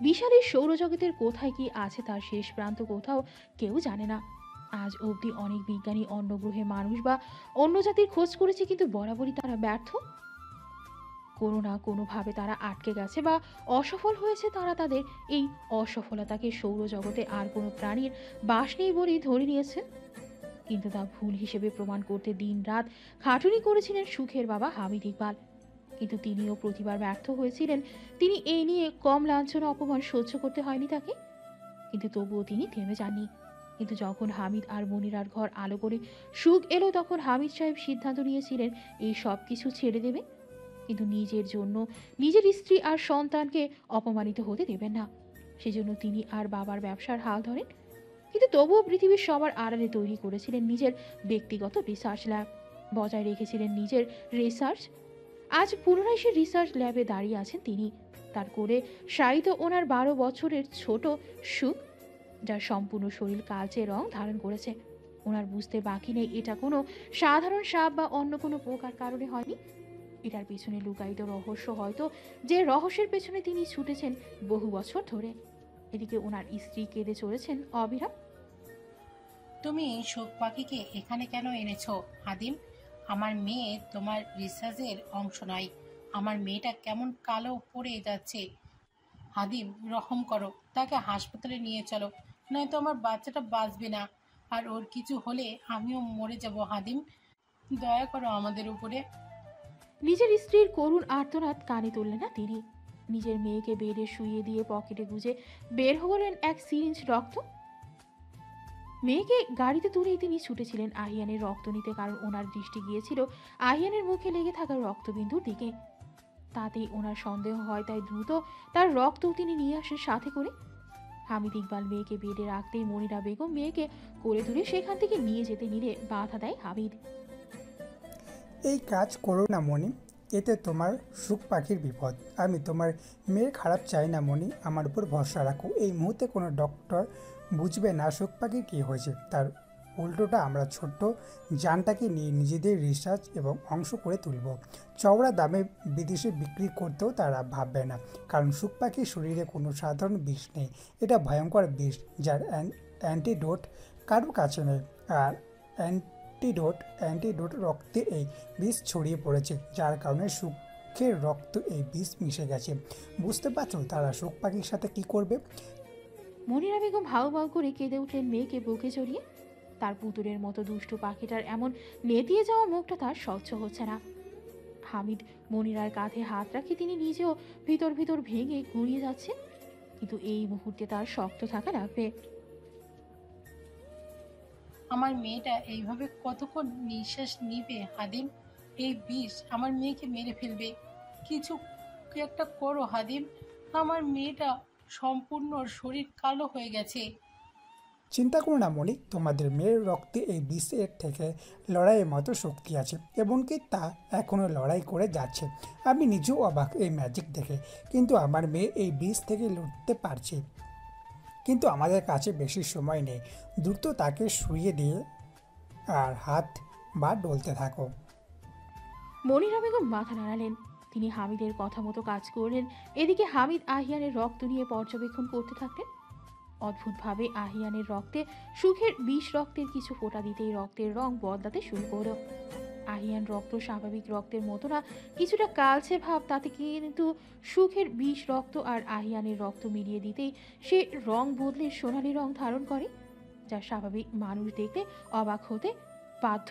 বিশালের সৌরজগতের কোথায় কি আছে তার শেষ প্রান্ত কোথাও কেউ জানে না। আজ অবধি অনেক বিজ্ঞানী অন্য গ্রহে মানুষ বা অন্য জাতির খোঁজ করেছে, কিন্তু বরাবরই তারা ব্যর্থ। কোনো না কোনোভাবে তারা আটকে গেছে বা অসফল হয়েছে। তারা তাদের এই অসফলতাকে সৌরজগতে আর কোনো প্রাণীর বাস নেই বলেই ধরে নিয়েছে, কিন্তু তা ভুল হিসেবে প্রমাণ করতে দিন রাত খাটুনি করেছিলেন সুখের বাবা হামিদ ইকবাল। কিন্তু তিনিও প্রতিবার ব্যর্থ হয়েছিলেন। তিনি এই নিয়ে কম লাঞ্ছনা অপমান সহ্য করতে হয়নি তাকে, কিন্তু তবুও তিনি থেমে যাননি। কিন্তু যখন হামিদ আর মনিরার ঘর আলো করে সুখ এলো, তখন হামিদ সাহেব সিদ্ধান্ত নিয়েছিলেন এই সব কিছু ছেড়ে দেবে, কিন্তু নিজের জন্য, নিজের স্ত্রী আর সন্তানকে অপমানিত হতে দেবেন না। সেজন্য তিনি আর বাবার ব্যবসার হাল ধরেন, কিন্তু তবুও পৃথিবীর সবার আড়ালে তৈরি করেছিলেন নিজের ব্যক্তিগত রিসার্চ ল্যাব, বজায় রেখেছিলেন নিজের রিসার্চ। আজ পুনরায় সে রিসার্চ ল্যাবে দাঁড়িয়ে আছেন তিনি, তার কোলে শায়িত ওনার 12 বছরের ছোট সুখ, যার সম্পূর্ণ শরীর কালচে রং ধারণ করেছে। ওনার বুঝতে বাকি নেই এটা কোনো সাধারণ সাপ বা অন্য কোনো পোকার কারণে হয়নি। এটার পেছনে লুকায়িত রহস্য, হয়তো যে রহস্যের পেছনে তিনি ছুটেছেন বহু বছর ধরে। এদিকে ওনার স্ত্রী কেঁদে চলেছেন অবিরাম। তুমি শোক পাখিকে এখানে কেন এনেছো হাদিম? আমার মেয়ে তোমার রিসার্চের অংশ নয়। আমার মেয়েটা কেমন কালো পড়ে যাচ্ছে। হাদিম, রহম করো, তাকে হাসপাতালে নিয়ে চলো, নয়তো আমার বাচ্চাটা বাঁচবে না, আর ওর কিছু হলে আমিও মরে যাব। হাদিম, দয়া করো আমাদের উপরে। নিজের স্ত্রীর করুণ আর্তনাদ কানে তুললেন না তিনি। নিজের মেয়েকে বেডে শুইয়ে দিয়ে পকেটে গুজে বের হলেন এক সিরিঞ্জ রক্ত। মেয়েকে গাড়িতে তুলেই তিনি ছুটেছিলেন আহিয়ানের রক্ত নিতে, কারণ ওনার দৃষ্টি গিয়েছিল আহিয়ানের মুখে লেগে থাকা রক্তবিন্দুর দিকে। তাতেই ওনার সন্দেহ হয়, তাই দ্রুত তার রক্তও তিনি নিয়ে আসেন সাথে করে। হামিদ ইকবাল মেয়েকে বেডে রাখতেই মনিরা বেগম মেয়েকে কোলে তুলে সেখান থেকে নিয়ে যেতে নিলে বাধা দেয় হামিদ। এই কাজ করো না মনি, এতে তোমার সুখ পাখির বিপদ। আমি তোমার মেয়ের খারাপ চাই না মনি, আমার উপর ভরসা রাখো। এই মুহূর্তে কোনো ডক্টর বুঝবে না সুখ পাখির কী হয়েছে, তার উল্টোটা আমরা ছোট্ট জানটাকে নিয়ে নিজেদের রিসার্চ এবং অংশ করে তুলব। চওড়া দামে বিদেশে বিক্রি করতেও তারা ভাববে না, কারণ সুখ পাখির শরীরে কোনো সাধারণ বিষ নেই। এটা ভয়ঙ্কর বিষ, যার অ্যান্টিডোট কারো কাছে নেই। আর অ্যান্টিডোট রক্তে এই বিষ ছড়িয়ে পড়েছে, যার কারণে সুখের রক্ত এই বিষ মিশে গেছে। বুঝতে পারছো তারা সুখ পাখির সাথে কি করবে? মনিরা বেগম হাউ মাউ করে কেঁদে উঠলেন মেয়েকে বুকে জড়িয়ে। তার পুতুলের মতো দুষ্টু পাখিটার এমন নেতিয়ে যাওয়া মুখটা তার সহ্য হচ্ছে না। হামিদ মনিরার কাঁধে হাত রাখে, তিনি নিজেও ভিতর ভিতর ভেঙে গুঁড়িয়ে যাচ্ছে, কিন্তু এই মুহূর্তে তার শক্ত থাকা লাগবে। আমার মেয়েটা এইভাবে কতক্ষণ নিঃশ্বাস নিবে হাদিম? এই বিষ আমার মেয়েকে মেরে ফেলবে। কিছু একটা করো হাদিম, আমার মেয়েটা সম্পূর্ণ শরীর কালো হয়ে গেছে। চিন্তা করো না মনি, তোমাদের মেয়ের রক্তে এই বিষের থেকে লড়াইয়ের মতো শক্তি আছে, এমনকি তা এখনও লড়াই করে যাচ্ছে। আমি নিজেও অবাক এই ম্যাজিক দেখে, কিন্তু আমার মেয়ে এই বিষ থেকে লড়তে পারছে। কিন্তু আমাদের কাছে বেশি সময় নেই, দ্রুত তাকে শুইয়ে দিয়ে আর হাত বা ডলতে থাকো। মনিরা বেগম মাথা নাড়ালেন, তিনি হামিদের কথা মতো কাজ করলেন। এদিকে হামিদ আহিয়ানের রক্ত নিয়ে পর্যবেক্ষণ করতে থাকলেন। অদ্ভুতভাবে আহিয়ানের রক্তে সুখের বিষ রক্তের কিছু ফোঁটা দিতেই রক্তের রং বদলাতে শুরু করল। আহিয়ান রক্ত স্বাভাবিক রক্তের মতো না, কিছুটা কালচে ভাব, তাতে কিন্তু সুখের বিষ রক্ত আর আহিয়ানের রক্ত মিলিয়ে দিতেই সে রং বদলে সোনালি রং ধারণ করে, যা স্বাভাবিক মানুষ দেখলে অবাক হতে বাধ্য।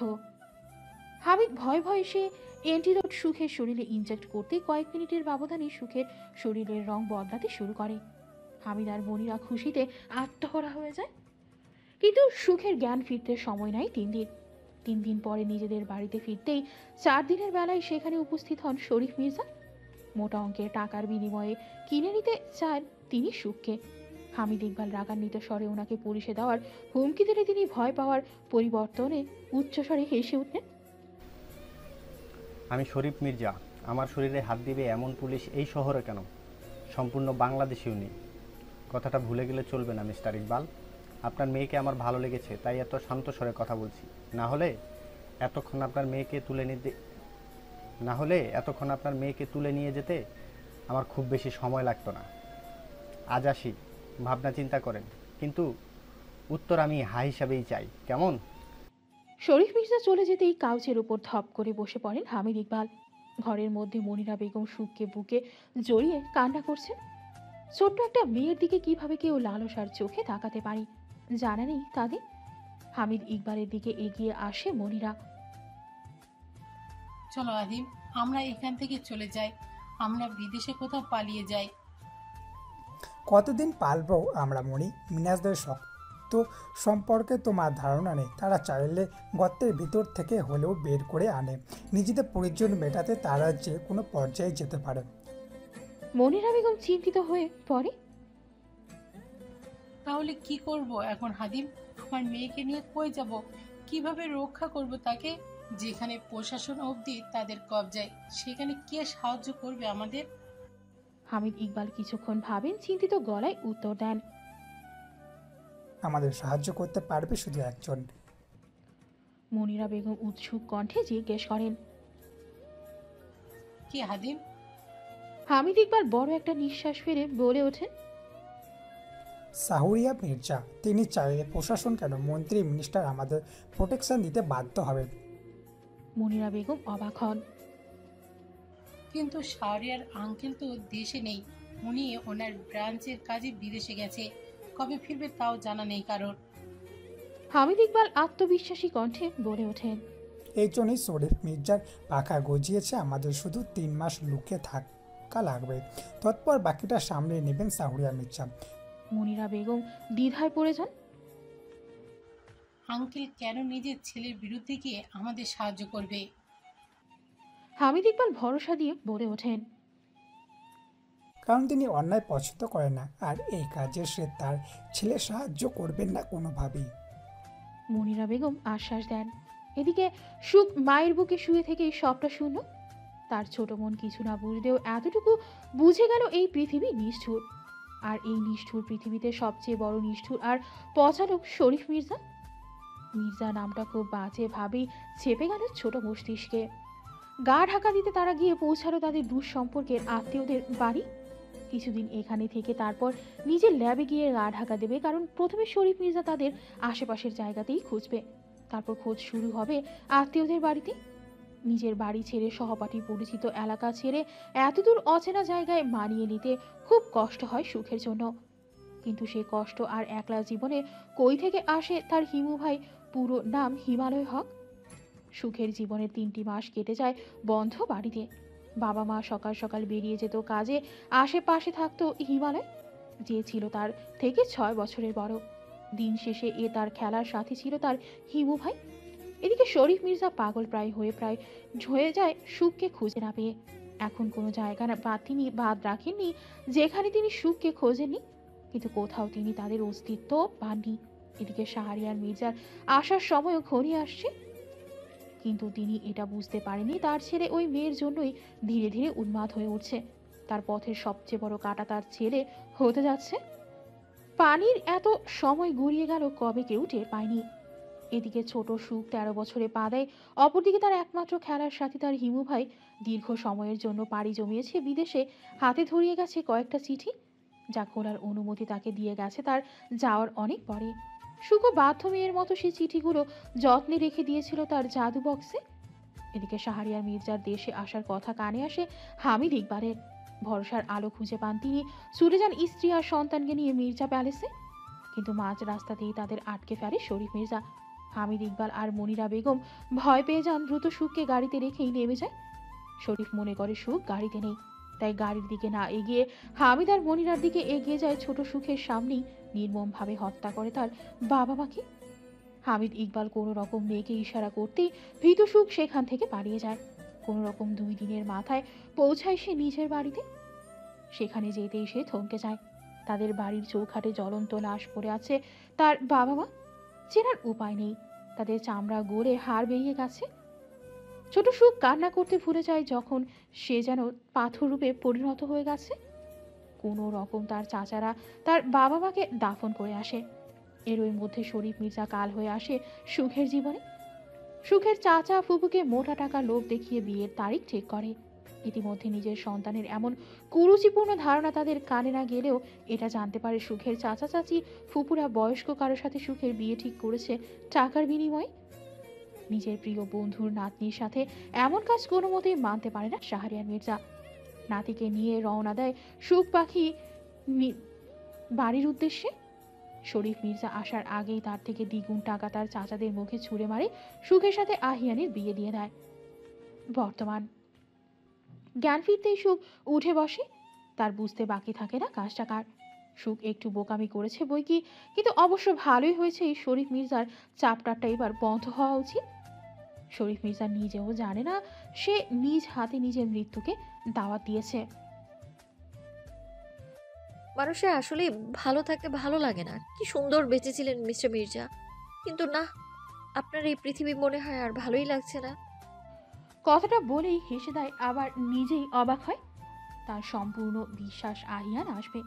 হামিদ ভয়ে ভয়ে সে অ্যান্টিডোট সুখের শরীরে ইনজেক্ট করতে কয়েক মিনিটের ব্যবধানে সুখের শরীরের রং বদলাতে শুরু করে। হামিদ আর মনিরা খুশিতে আত্মহরা হয়ে যায়, কিন্তু সুখের জ্ঞান ফিরতে সময় নাই 3 দিন। 3 দিন পরে নিজেদের বাড়িতে ফিরতেই 4 দিনের বেলায় সেখানে উপস্থিত হন শরীফ মির্জা। মোটা অঙ্কের টাকার বিনিময়ে কিনে নিতে চান তিনি সুখকে। হামিদ ইকবাল রাগান্বিত স্বরে ওনাকে পুলিশে দেওয়ার হুমকি দিলে তিনি ভয় পাওয়ার পরিবর্তনে উচ্চস্বরে হেসে উঠলেন। আমি শরীফ মির্জা, আমার শরীরে হাত দিবে এমন পুলিশ এই শহরে কেন? সম্পূর্ণ বাংলাদেশিও নেই। কথাটা ভুলে গেলে চলবে না মিস্টার ইকবাল। আপনার মেয়েকে আমার ভালো লেগেছে, তাই এত শান্ত স্বরে কথা বলছি। না হলে এতক্ষণ আপনার মেয়েকে তুলে নিয়ে যেতে আমার খুব বেশি সময় লাগতো না। আজ আসি, ভাবনা চিন্তা করেন, কিন্তু উত্তর আমি হ্যাঁ হিসাবেই চাই, কেমন? শরীফ মির্জা চলে যেতেই কাউচের উপর ধপ করে বসে পড়েন হামিদ ইকবাল। ঘরের মধ্যে মনিরা বেগম সুখকে বুকে জড়িয়ে কান্না করছেন। ছোট্ট একটা মেয়ের দিকে কিভাবে কেউ লালসার চোখে তাকাতে পারে জানা নেই তাদের। হামিদ ইকবালের দিকে এগিয়ে আসে মনিরা। চলো আদিম, আমরা এখান থেকে চলে যাই, আমরা বিদেশে কোথাও পালিয়ে যাই। কতদিন পালবো আমরা মনি? মিনাজদের শক্ত সম্পর্কে তোমার ধারণা নেই। তারা চাইলে গর্তের ভিতর থেকে হলেও বের করে আনে। নিজেদের প্রয়োজন মেটাতে তারা যে কোনো পর্যায়ে যেতে পারে। মনিরা বেগম চিন্তিত হয়ে পড়ে। তাহলে কি করব এখন হাদিম? আমার মেয়েকে নিয়ে কই যাব? কিভাবে রক্ষা করব তাকে? যেখানে প্রশাসন অবধি তাদের কবজায়, সেখানে কে সাহায্য করবে আমাদের? হামিদ ইকবাল কিছুক্ষণ ভাবেন, চিন্তিত গলায় উত্তর দেন। আমাদের সাহায্য করতে পারবে শুধু একজন। মনিরা বেগম উৎসুক কণ্ঠে জিজ্ঞেস করেন। কি হাদিম? হামিদ ইকবাল বড় একটা নিঃশ্বাস ফেলে বলে ওঠেন, সাহুরিয়া মির্জা। তিনি চাইলে প্রশাসন কেন, মন্ত্রী মিনিস্টার আমাদের প্রোটেকশন দিতে বাধ্য হবে। মনিরা বেগম অবাক হন। কিন্তু শাহরিয়ার আঙ্কেল তো দেশে নেই, উনি ওনার ব্রাঞ্চের কাজে বিদেশে গেছে, কবে ফিরবে তাও জানা নেই কারোর। হামিদ ইকবাল আত্মবিশ্বাসী কণ্ঠে বলে ওঠেন, এই জন্যই শরীফ মির্জার পাখা গজিয়েছে। আমাদের শুধু 3 মাস লুকিয়ে থাকা লাগবে, তৎপর বাকিটা সামলে নেবেন সাহুরিয়া মির্জা। মনিরা বেগম দ্বিধায় পড়ে যান। আঙ্কেল কেন নিজের ছেলের বিরুদ্ধে গিয়ে আমাদের সাহায্য করবে? হামিদ ইকবাল ভরসা দিয়ে বলে ওঠেন, কারণ তিনি অন্যায় পছন্দ করেন না, আর এই কাজে সে তার ছেলে সাহায্য করবেন না কোনোভাবেই। মনিরা বেগম আশ্বাস দেন। এদিকে সুখ মায়ের বুকে শুয়ে থেকেই সবটা শূন্য। তার ছোট মন কিছু না বুঝলেও এতটুকু বুঝে গেল এই পৃথিবী নিষ্ঠুর। আর এই নিষ্ঠুর পৃথিবীতে সবচেয়ে বড় নিষ্ঠুর আর পচালক শরীফ মির্জা। মির্জা নামটা খুব বাজে ভাবেই চেপে গেল ছোট মস্তিষ্কে। গা ঢাকা দিতে তারা গিয়ে পৌঁছালো তাদের দূর সম্পর্কের আত্মীয়দের বাড়ি। কিছুদিন এখানে থেকে তারপর নিজের ল্যাবে গিয়ে গা ঢাকা দেবে, কারণ প্রথমে শরীফ মির্জা তাদের আশেপাশের জায়গাতেই খুঁজবে, তারপর খোঁজ শুরু হবে আত্মীয়দের বাড়িতে। নিজের বাড়ি ছেড়ে, সহপাঠী পরিচিত এলাকা ছেড়ে এতদূর অচেনা জায়গায় মানিয়ে নিতে খুব কষ্ট হয় সুখের জন্য। কিন্তু সে কষ্ট আর একলা জীবনে কই থেকে আসে তার হিমু ভাই, পুরো নাম হিমালয় হক। সুখের জীবনের 3টি মাস কেটে যায় বন্ধ বাড়িতে। বাবা মা সকাল সকাল বেরিয়ে যেত কাজে, আশেপাশে থাকতো হিমালয়, যে ছিল তার থেকে 6 বছরের বড়। দিন শেষে এ তার খেলার সাথী ছিল তার হিমু ভাই। এদিকে শরীফ মির্জা পাগল প্রায় হয়ে যায় সুখকে খুঁজে না পেয়ে। এখন কোনো জায়গা তিনি বাদ রাখেননি যেখানে তিনি সুখকে খোঁজেননি, কিন্তু কোথাও তিনি তাদের অস্তিত্ব পাননি। এদিকে শাহরিয়ার মির্জার আসার সময়ও ঘনিয়ে আসছে, কিন্তু তিনি এটা বুঝতে পারেননি তার ছেলে ওই মেয়ের জন্যই ধীরে ধীরে উন্মাদ হয়ে উঠছে। তার পথের সবচেয়ে বড় কাঁটা তার ছেলে হতে যাচ্ছে। পানির এত সময় গড়িয়ে গেল কবে কেউ টের পায়নি। এদিকে ছোট সুখ 13 বছরে পা দেয়, অপরদিকে তার একমাত্র খেলার সাথী তার হিমু ভাই দীর্ঘ সময়ের জন্য পাড়ি জমিয়েছে বিদেশে। হাতে ধরিয়ে গেছে কয়েকটা চিঠি, যা খোলার অনুমতি তাকে দিয়ে গেছে তার যাওয়ার অনেক পরে। সুখও বাধ্য মেয়ের মতো সেই চিঠিগুলো যত্নে রেখে দিয়েছিল তার জাদু বক্সে। এদিকে শাহরিয়ার মির্জার দেশে আসার কথা কানে আসে হামিদ ইকবালের। ভরসার আলো খুঁজে পান তিনি, ছুটে যান স্ত্রী আর সন্তানকে নিয়ে মির্জা প্যালেসে। কিন্তু মাঝ রাস্তাতেই তাদের আটকে ফেলে শরীফ মির্জা। হামিদ ইকবাল আর মনিরা বেগম ভয় পেয়ে যান, দ্রুত সুখকে গাড়িতে রেখেই নেমে যায়। শরীফ মনে করে সুখ গাড়িতে নেই, তাই গাড়ির দিকে না এগিয়ে হামিদ আর মনিরার দিকে এগিয়ে যায়। ছোট সুখের সামনেই নির্মমভাবে হত্যা করে তার বাবা মাকে। হামিদ ইকবাল কোনো রকম মেয়েকে ইশারা করতেই ভীত সুখ সেখান থেকে পালিয়ে যায়। কোনো রকম 2 দিনের মাথায় পৌঁছায় সে নিজের বাড়িতে। সেখানে যেতেই সে থমকে যায়। তাদের বাড়ির চৌখাটে জ্বলন্ত লাশ পড়ে আছে তার বাবা মা। চেনার উপায় নেই, তাদের চামড়া গলে হাড় বেরিয়ে গেছে। ছোট সুখ কান্না করতে ভুলে যায় যখন সে যেন পাথর রূপে পরিণত হয়ে গেছে। কোনো রকম তার চাচারা তার বাবা মাকে দাফন করে আসে। এরই মধ্যে শরীফ মির্জা কাল হয়ে আসে সুখের জীবনে। সুখের চাচা ফুপুকে মোটা টাকা লোভ দেখিয়ে বিয়ের তারিখ ঠিক করে। ইতিমধ্যে নিজের সন্তানের এমন কুরুচিপূর্ণ ধারণা তাদের কানে না গেলেও এটা জানতে পারে সুখের চাচা চাচি ফুপুরা বয়স্ক কারোর সাথে সুখের বিয়ে ঠিক করেছে টাকার বিনিময়ে। নিজের প্রিয় বন্ধুর নাতনির সাথে এমন কাজ কোনো মতেই মানতে পারে না শাহরিয়ার মির্জা। নাতিকে নিয়ে রওনা দেয় সুখ পাখি বাড়ির উদ্দেশ্যে। শরীফ মির্জা আসার আগেই তার থেকে দ্বিগুণ টাকা তার চাচাদের মুখে ছুঁড়ে মারে সুখের সাথে আহিয়ানের বিয়ে দিয়ে দেয়। বর্তমান জ্ঞান ফিরতেই সুখ উঠে বসে। তার বুঝতে বাকি থাকে না কাজটা কার। সুখ একটু বোকামি করেছে বই কি, কিন্তু অবশ্য ভালোই হয়েছে এই শরীফ মির্জার চাপটারটা এবার বন্ধ হওয়া উচিত। শরীফ মির্জা নিজেও জানে না সে নিজ হাতে নিজের মৃত্যুকে দাওয়াত দিয়েছে। মানুষের আসলে ভালো থাকতে ভালো লাগে না। কি সুন্দর বেঁচেছিলেন মিস্টার মির্জা, কিন্তু না, আপনার এই পৃথিবী মনে হয় আর ভালোই লাগছে না। কথাটা বলেই হেসে দেয়, আবার নিজেই অবাক হয়। তার সম্পূর্ণ বিশ্বাস আহিয়ান আসবে,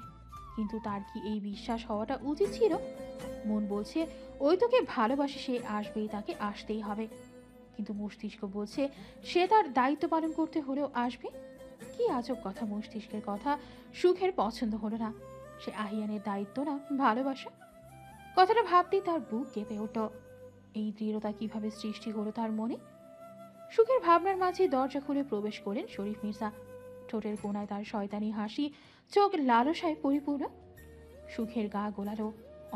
কিন্তু তার কি এই বিশ্বাস হওয়াটা উচিত ছিল? মন বলছে ওই তোকে ভালোবাসে, সে আসবেই, তাকে আসতেই হবে। কিন্তু মস্তিষ্ক বলছে সে তার দায়িত্ব পালন করতে হলেও আসবে। কি আজব কথা, মস্তিষ্কের কথা সুখের পছন্দ হলো না। সে আহিয়ানের দায়িত্ব না ভালোবাসা। কথাটা ভাবতেই তার বুক কেঁপে উঠল। এই দৃঢ়তা কিভাবে সৃষ্টি হলো তার মনে? সুখের ভাবনার মাঝে দরজা খুলে প্রবেশ করেন শরীফ মির্জা। ঠোঁটের কোণায় তার শয়তানি হাসি, চোখ লালসায় পরিপূর্ণ। সুখের গা গোলালো,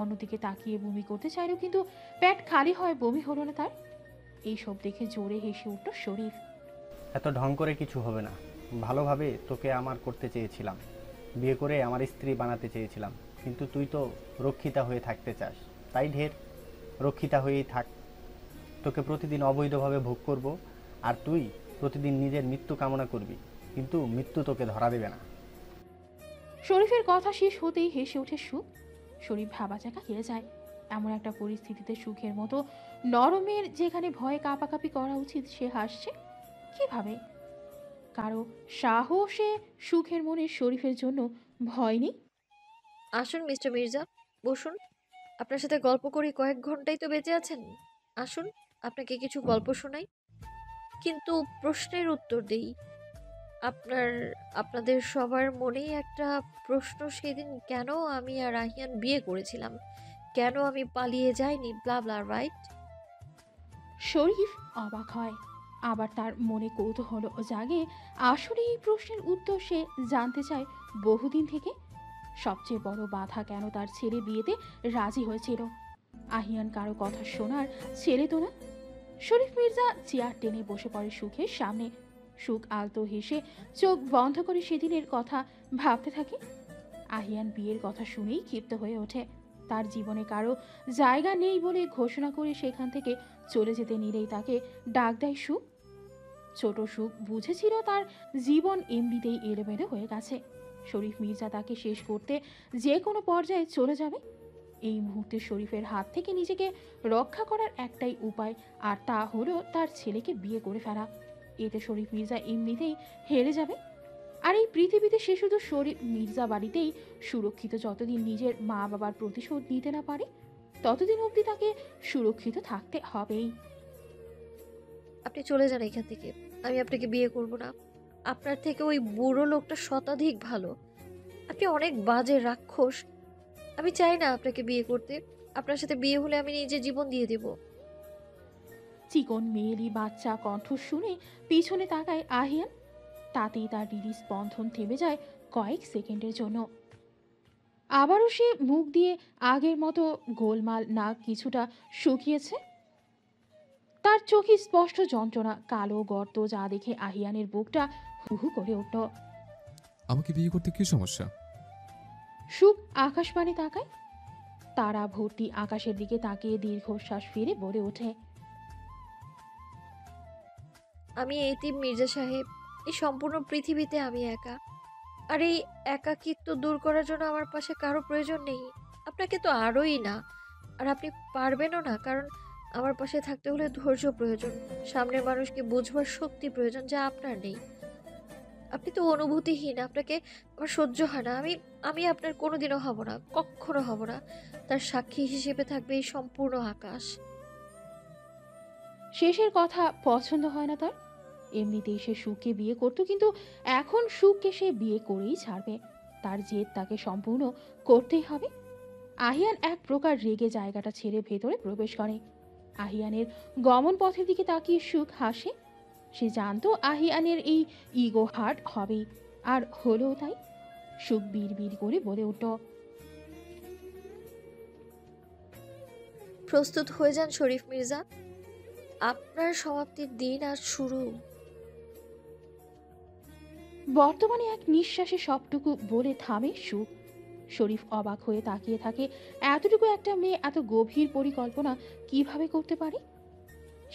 অন্যদিকে তাকিয়ে বমি করতে চাইল, কিন্তু পেট খালি হয়, বমি হলো না তার। এইসব দেখে জোরে হেসে উঠল শরীফ। এত ঢং করে কিছু হবে না। ভালোভাবে তোকে আমার করতে চেয়েছিলাম, বিয়ে করে আমার স্ত্রী বানাতে চেয়েছিলাম, কিন্তু তুই তো রক্ষিতা হয়ে থাকতে চাস, তাই ঢের রক্ষিতা হয়েই থাক। তোকে প্রতিদিন অবৈধভাবে ভোগ করব, আর তুই প্রতিদিন নিজের মৃত্যু কামনা করবি, কিন্তু মৃত্যু তোকে ধরা দেবে না। শরীফের কথা শেষ হতেই হেসে ওঠে সুখ। শরীফ ভাবাচাকা খেয়ে যায়। এমন একটা পরিস্থিতিতে সুখের মতো নরমের যেখানে ভয়ে কাঁপাকাঁপি করা উচিত, সে হাসছে কিভাবে? কারো সাহসে সুখের মনে শরীফের জন্য ভয় নেই। আসুন মিস্টার মির্জা, বসুন। আপনার সাথে গল্প করি, কয়েক ঘন্টাই তো বেঁচে আছেন। আসুন, আপনাকে কিছু গল্প শোনাই, কিন্তু প্রশ্নের উত্তর দেই। আপনাদের সবার মনেই একটা প্রশ্ন, সেদিন কেন আমি আর আহিয়ান বিয়ে করেছিলাম, কেন আমি পালিয়ে যাইনি, ব্লা ব্লা, রাইট? শরীফ অবাক হয়, আবার তার মনে কৌতূহল জাগে। আসলে এই প্রশ্নের উত্তর সে জানতে চায় বহুদিন থেকে। সবচেয়ে বড় বাধা কেন তার ছেলে বিয়েতে রাজি হয়েছিল? আহিয়ান কারো কথা শোনার ছেলে তো না। শরীফ মির্জা চেয়ার টেনে বসে পড়ে সুখের সামনে। সুখ আলতো হেসে চোখ বন্ধ করে সেদিনের কথা ভাবতে থাকে। আহিয়ান বিয়ের কথা শুনেই ক্ষিপ্ত হয়ে ওঠে। তার জীবনে কারো জায়গা নেই বলে ঘোষণা করে সেখান থেকে চলে যেতে নিলেই তাকে ডাক দেয় সুখ। ছোট সুখ বুঝেছিল তার জীবন এমনিতেই এলোমেলো হয়ে গেছে। শরীফ মির্জা তাকে শেষ করতে যে কোনো পর্যায়ে চলে যাবে। এই মুহূর্তে শরীফের হাত থেকে নিজেকে রক্ষা করার একটাই উপায়, আর তা হলো তার ছেলেকে বিয়ে করে ফেলা। এতে শরীফ মির্জা এমনিতেই হেরে যাবে। আর এই পৃথিবীতে সে শুধু শরীফ মির্জা বাড়িতেই সুরক্ষিত। যতদিন নিজের মা বাবার প্রতিশোধ নিতে না পারে, ততদিন অবধি তাকে সুরক্ষিত থাকতে হবেই। আপনি চলে যান এখান থেকে, আমি আপনাকে বিয়ে করব না। আপনার থেকে ওই বুড়ো লোকটা শতাধিক ভালো। আপনি অনেক বাজে রাক্ষস। আমি চাই না আপনাকে বিয়ে করতে। আপনার সাথে বিয়ে হলে আমি নিজের জীবন দিয়ে দেব। চিকন মেয়েলি বাচ্চা কণ্ঠ শুনে পিছনে তাকায় আহিয়ান। তাতেই তার হৃদয় স্পন্দন থেমে যায় কয়েক সেকেন্ডের জন্য। আবারও সে মুখ দিয়ে আগের মতো গোলমাল, নাক কিছুটা শুকিয়েছে। তার চোখে স্পষ্ট যন্ত্রণা, কালো গর্ত, যা দেখে আহিয়ানের বুকটা হুহু করে উঠল। আমাকে বিয়ে করতে কি সমস্যা? সুখ আকাশবাণী তাকায়। তারা ভর্তি আকাশের দিকে তাকিয়ে দীর্ঘশ্বাস ফিরে বলে ওঠে, আমি এতিম মির্জা সাহেব। এই সম্পূর্ণ পৃথিবীতে আমি একা, আর এই একাকিত্ব দূর করার জন্য আমার পাশে কারো প্রয়োজন নেই। আপনাকে তো আরোই না, আর আপনি পারবেনও না, কারণ আমার পাশে থাকতে হলে ধৈর্য প্রয়োজন, সামনের মানুষকে বুঝবার শক্তি প্রয়োজন, যা আপনার নেই। আপনি তো অনুভূতিহীন, আপনাকে আমার সহ্য হয় না। আমি আপনার কোনোদিনও হব না, কখনো হব না। তার সাক্ষী হিসেবে থাকবে এই সম্পূর্ণ আকাশ। শেষের কথা পছন্দ হয় না তার। এমনিতেই সে সুখকে বিয়ে করত, কিন্তু এখন সুখকে সে বিয়ে করেই ছাড়বে। তার জেদ তাকে সম্পূর্ণ করতেই হবে। আহিয়ান এক প্রকার রেগে জায়গাটা ছেড়ে ভেতরে প্রবেশ করে। আহিয়ানের গমন পথের দিকে তাকিয়ে সুখ হাসে। সে জানতো আহিয়ানের এই ইগো হার্ট হবেই, আর হলো তাই। সুখ বিড় করে বলে উঠল, প্রস্তুত হয়ে যান শরীফ মির্জা, আপনার সমাপ্তির দিন আজ শুরু। বর্তমানে এক নিঃশ্বাসে সবটুকু বলে থামে সুখ। শরীফ অবাক হয়ে তাকিয়ে থাকে, এতটুকু একটা মেয়ে এত গভীর পরিকল্পনা কিভাবে করতে পারে।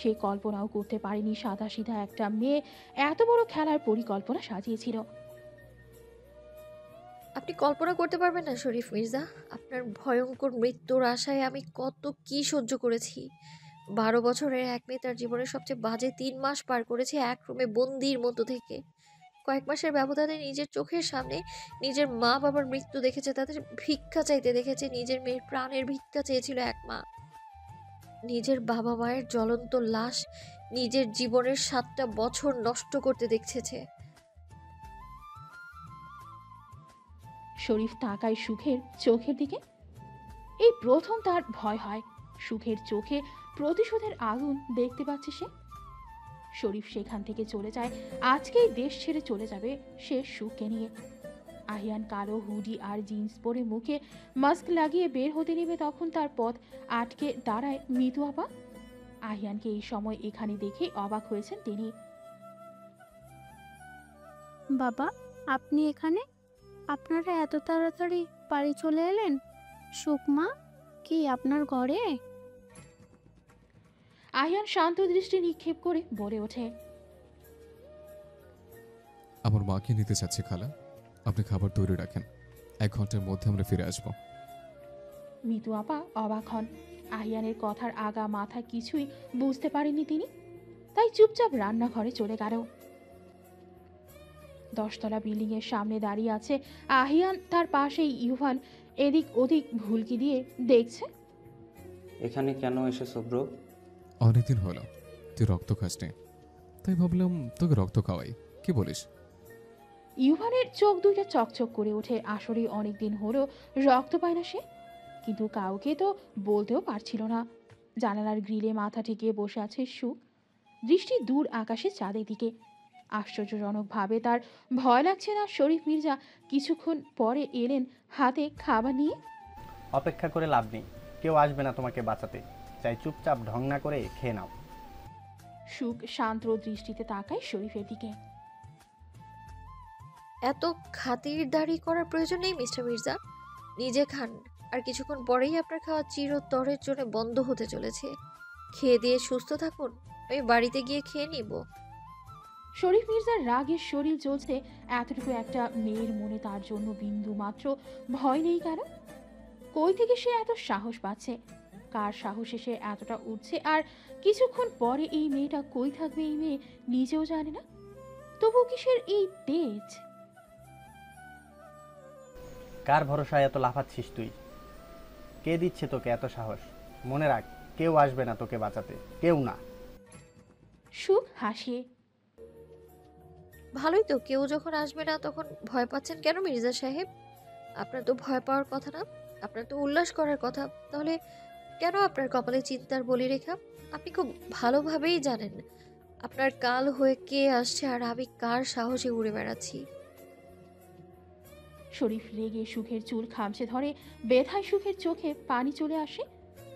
সে কল্পনাও করতে পারেনি সাদাসিধা একটা মেয়ে এত বড় খেলার পরিকল্পনা সাজিয়েছিল। আপনি কল্পনা করতে পারবেন না শরীফ মির্জা, আপনার ভয়ঙ্কর মৃত্যুর আশায় আমি কত কি সহ্য করেছি। 12 বছরের এক মেয়ে তার জীবনের সবচেয়ে বাজে 3 মাস পার করেছে এক রুমে বন্দির মতো থেকে। কয়েক মাসের ব্যবধানে নিজের চোখের সামনে নিজের মা বাবার মৃত্যু দেখেছে, তাদের ভিক্ষা চাইতে দেখেছে। নিজের মেয়ের প্রাণের ভিক্ষা চেয়েছিল এক মা। নিজের বাবা মায়ের জ্বলন্ত লাশ নিজের জীবনের 7টা বছর নষ্ট করতে দেখেছে। শরীফ তাকায় সুখের চোখের দিকে। এই প্রথম তার ভয় হয়, সুখের চোখে প্রতিশোধের আগুন দেখতে পাচ্ছে সে। শরীফ সেখান থেকে চলে যায়, আজকেই দেশ ছেড়ে চলে যাবে সে সুখকে নিয়ে। আহিয়ান কালো হুডি আর জিন্স পরে মুখে মাস্ক লাগিয়ে বের হতে নেবে, তখন তার পথ আটকে দাঁড়ায় মিতু আপা। আহিয়ানকে এই সময় এখানে দেখে অবাক হয়েছেন তিনি। বাবা, আপনি এখানে? আপনারা এত তাড়াতাড়ি বাড়ি চলে এলেন? সুকমা কি আপনার ঘরে? আহিয়ান শান্ত দৃষ্টি নিক্ষেপ করে বলে ওঠে, আমার মাকে নিতে চাচ্ছি খালা, আপনি খাবার তৈরি রাখেন, 1 ঘন্টার মধ্যে আমরা ফিরে আসবো। মিতু আপা অবাক হন। আহিয়ানের কথার আগা মাথা কিছুই বুঝতে পারেননি তিনি, তাই চুপচাপ রান্নাঘরে চলে গেল। 10 তলা বিল্ডিং এর সামনে দাঁড়িয়ে আছে আহিয়ান, তার পাশেই ইউভান এদিক ওদিক ভুলকি দিয়ে দেখছে। এখানে কেন এসেছো ব্রো? অনেকদিন হলো তুই রক্ত খাসনি, তাই ভাবলাম তোকে রক্ত খাওয়াই, কি বলিস? ইউভানের চোখ দুইটা চকচক করে ওঠে। আসলে অনেকদিন হলো রক্ত পায় না সে, কিন্তু কাউকে তো বলতেও পারছিল না। জানালার গ্রিলে মাথা ঠেকিয়ে বসে আছে সুখ, দৃষ্টি দূর আকাশে চাঁদের দিকে। আশ্চর্যজনকভাবে তার ভয় লাগছে না। শরীফ মির্জা কিছুক্ষণ পরে এলেন হাতে খাবার নিয়ে। অপেক্ষা করে লাভ নেই, কেউ আসবে না তোমাকে বাঁচাতে, চাই চুপচাপ ঢং না করে খেয়ে নাও। সুখ শান্ত দৃষ্টিতে তাকায় শরীফের দিকে। এত খাতিরদারি করার প্রয়োজন নেই মিস্টার মির্জা, নিজে খান। আর কিছুক্ষণ পরেই আপনার খাওয়া চিরতরের জন্য বন্ধ হতে চলেছে। খেয়ে দিয়ে সুস্থ থাকুন, আমি বাড়িতে গিয়ে খেয়ে নিব। শরীফ মির্জার রাগের শরীর জ্বলছে। এতটুকু একটা মেয়ের মনে তার জন্য বিন্দু মাত্র ভয় নেই কেন? কই থেকে সে এত সাহস পাচ্ছে? কার সাহসে সে এতটা উঠছে? আর কিছুক্ষণ পরে এই মেয়েটা কই থাকবে এই মেয়ে নিজেও জানে না। তবু কিসের এই তেজ? কার ভরসায় এত লাফাচ্ছিস তুই? কে দিচ্ছে তোকে এত সাহস? মনে রাখ, কেউ আসবে না তোকে বাঁচাতে, কেউ না। সুখ হাসিয়ে, ভালোই তো, কেউ যখন আসবে না তখন ভয় পাচ্ছেন কেন মির্জা সাহেব? আপনার তো ভয় পাওয়ার কথা না, আপনার তো উল্লাস করার কথা। তাহলে কেন আপনার কপালে চিন্তার বলিরেখা? আপনি খুব ভালোভাবেই জানেন আপনার কাল হয়ে কে আসছে আর আমি কার সাহসে উড়ে বেড়াচ্ছি। শরীফ রেগে সুখের চুল খামচে ধরে। ব্যথায় সুখের চোখে পানি চলে আসে,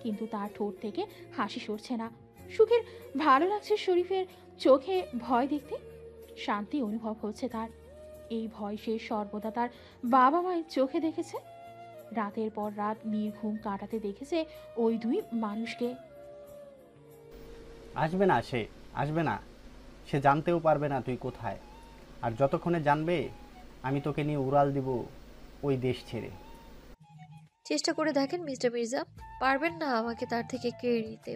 কিন্তু তার ঠোঁট থেকে হাসি সরছে না। সুখের ভালো লাগছে শরীফের চোখে ভয় দেখতে, শান্তি অনুভব হচ্ছে তার। এই ভয় সে সর্বদা তার বাবা মায়ের চোখে দেখেছে। রাতের পর রাত নির্ঘুম কাটাতে দেখেছে ওই 2 মানুষকে। আসবে না, সে আসবে না। সে জানতেও পারবে না তুই কোথায়। আর যতক্ষণে জানবে, আমি তোকে নিয়ে উড়াল দিব ওই দেশ ছেড়ে। চেষ্টা করে দেখেন মিস্টার মির্জা, পারবেন না আমাকে তার থেকে কেড়ে নিতে।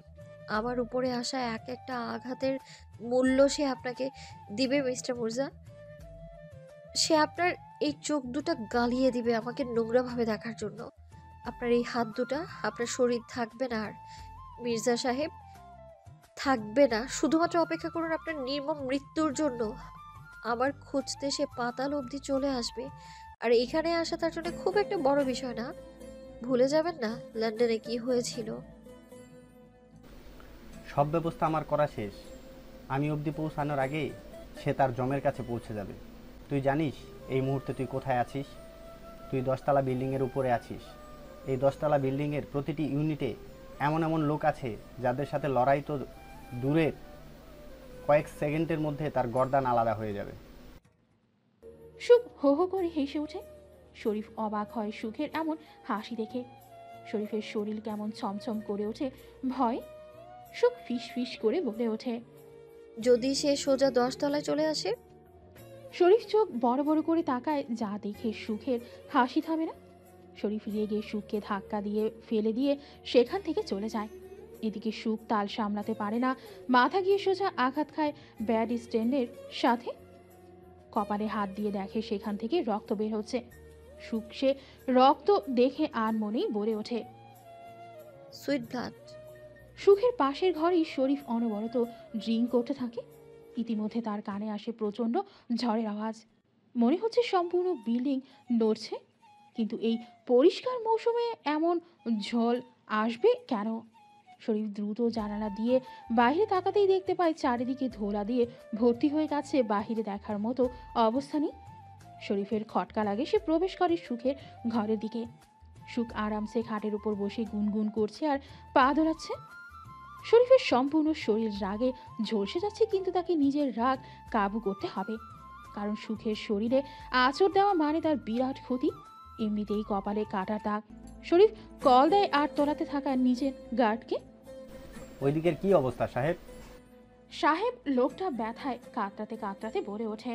আমার উপরে আসা এক একটা আঘাতের মূল্য সে আপনাকে দিবে মিস্টার মির্জা। সে আপনার এই চোখ দুটা গালিয়ে দিবে আমাকে নোংরাভাবে দেখার জন্য। আপনার এই হাত দুটা, আপনার শরীর থাকবে না আর। মির্জা সাহেব, থাকবে না, শুধুমাত্র অপেক্ষা করুন আপনার নির্মম মৃত্যুর জন্য। আমার খুঁজতে সে পাতাল অবধি চলে আসবে, আর এখানে আসা তার জন্য খুব একটা বড় বিষয় না। ভুলে যাবেন না লন্ডনে কি হয়েছিল। সব ব্যবস্থা আমার করা শেষ। আমি অবধি পৌঁছানোর আগে সে তার জমের কাছে পৌঁছে যাবে। তুই জানিস এই মুহূর্তে তুই কোথায় আছিস? তুই 10তলা বিল্ডিংয়ের উপরে আছিস। এই 10তলা বিল্ডিংয়ের প্রতিটি ইউনিটে এমন এমন লোক আছে যাদের সাথে লড়াই তো দূরের, কয়েক সেকেন্ডের মধ্যে তার গর্দান আলাদা হয়ে যাবে। সুখ হো হো করে হেসে ওঠে। শরীফ অবাক হয় সুখের এমন হাসি দেখে। শরীফের শরীর কেমন ছমছম করে ওঠে ভয়। সুখ ফিস ফিস করে বলে ওঠে, যদি সে সোজা 10তলায় চলে আসে? শরীফ চোখ বড় বড় করে তাকায়, যা দেখে সুখের হাসি থামে না। শরীফ রেগে সুখকে ধাক্কা দিয়ে ফেলে দিয়ে সেখান থেকে চলে যায়। এদিকে সুখ তাল সামলাতে পারে না, মাথা গিয়ে সোজা আঘাত খায় ব্যাড স্ট্যান্ডের সাথে। কপালে হাত দিয়ে দেখে সেখান থেকে রক্ত বের হচ্ছে। সুখ সে রক্ত দেখে আর মনেই বলে ওঠে, সুইট ব্লাড। সুখের পাশের ঘরেই শরীফ অনবরত ড্রিঙ্ক করতে থাকে। ইতিমধ্যে তার কানে আসে প্রচণ্ড ঝড়ের আওয়াজ। মনে হচ্ছে সম্পূর্ণ বিল্ডিং নড়ছে। কিন্তু এই পরিষ্কার মৌসুমে এমন ঝড় আসবে কেন? শরীফ দ্রুত জানালা দিয়ে বাইরে তাকাতেই দেখতে পায় চারিদিকে ধোলা দিয়ে ভর্তি হয়ে গেছে। বাহিরে দেখার মতো অবস্থা নেই। শরীফের খটকা লাগে, সে প্রবেশ করে সুখের ঘরের দিকে। সুখ আরামসে খাটের উপর বসে গুনগুন করছে আর পা দোলাচ্ছে। শরীফের সম্পূর্ণ শরীর রাগে ঝলসে যাচ্ছে, কিন্তু তাকে নিজের রাগ কাবু করতে হবে। কারণ সুখের শরীরে আঁচড় দেওয়া মানে তার বিরাট ক্ষতি। এমনিতেই কপালে কাটার দাগ। শরীফ কল দেয় আর তলাতে থাকা নিজের গার্ডকে। ওইদিকের কি অবস্থা সাহেব? সাহেব লোকটা ব্যথায় কাতরাতে কাতরাতে বলে ওঠে,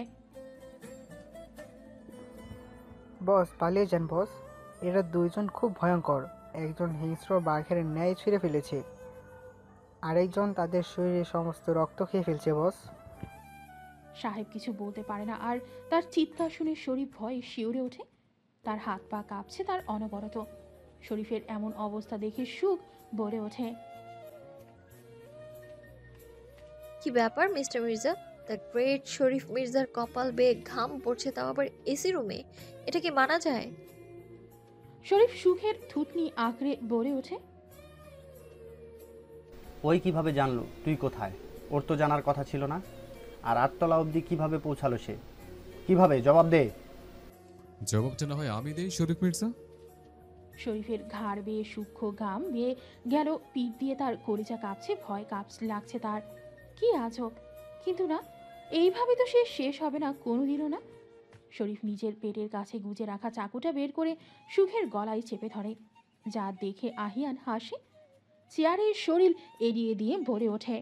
বস পালিয়ে যান বস, এরা দুইজন খুব ভয়ঙ্কর। একজন হিংস্র বাঘের ন্যায় ছিঁড়ে ফেলেছে, আরেকজন তাদের শরীরে সমস্ত রক্ত খেয়ে ফেলছে বস। সাহেব কিছু বলতে পারে না, আর তার চিৎকার শুনে শরীফ ভয়ে শিউরে ওঠে। তার হাত পা কাঁপছে তার অনবরত। শরীফের এমন অবস্থা দেখে সুখ বলে ওঠে, কি ব্যাপার মিস্টার মির্জা? দ্য গ্রেট শরীফ মির্জার কপাল বেয়ে ঘাম পড়ছে, তাও আবার এসি রুমে। এটা কি মানা যায়? শরীফ সুখের থুতনি আঁকড়ে বলে ওঠে, ওই কিভাবে জানলো তুই কোথায়? ওর তো জানার কথা ছিল না। আর 8তলা অবধি কিভাবে পৌঁছালো সে? কিভাবে? জবাব দে। জবাবটা না হয় আমি দেই শরীফ মির্জা। শরীফের ঘাড় বেয়ে সূক্ষ্ম ঘাম বেয়ে গেল পিঠ দিয়ে, তার কলিজা কাঁপছে, ভয় লাগছে তার। কি আজব! কিন্তু না, এইভাবে তো সে শেষ হবে না কোনোদিনও না। শরীফ নিজের পেটের কাছে গুজে রাখা চাকুটা বের করে সুখের গলায় চেপে ধরে, যা দেখে আহিয়ান হাসে। চেয়ারের শরীর এড়িয়ে দিয়ে বলে ওঠে,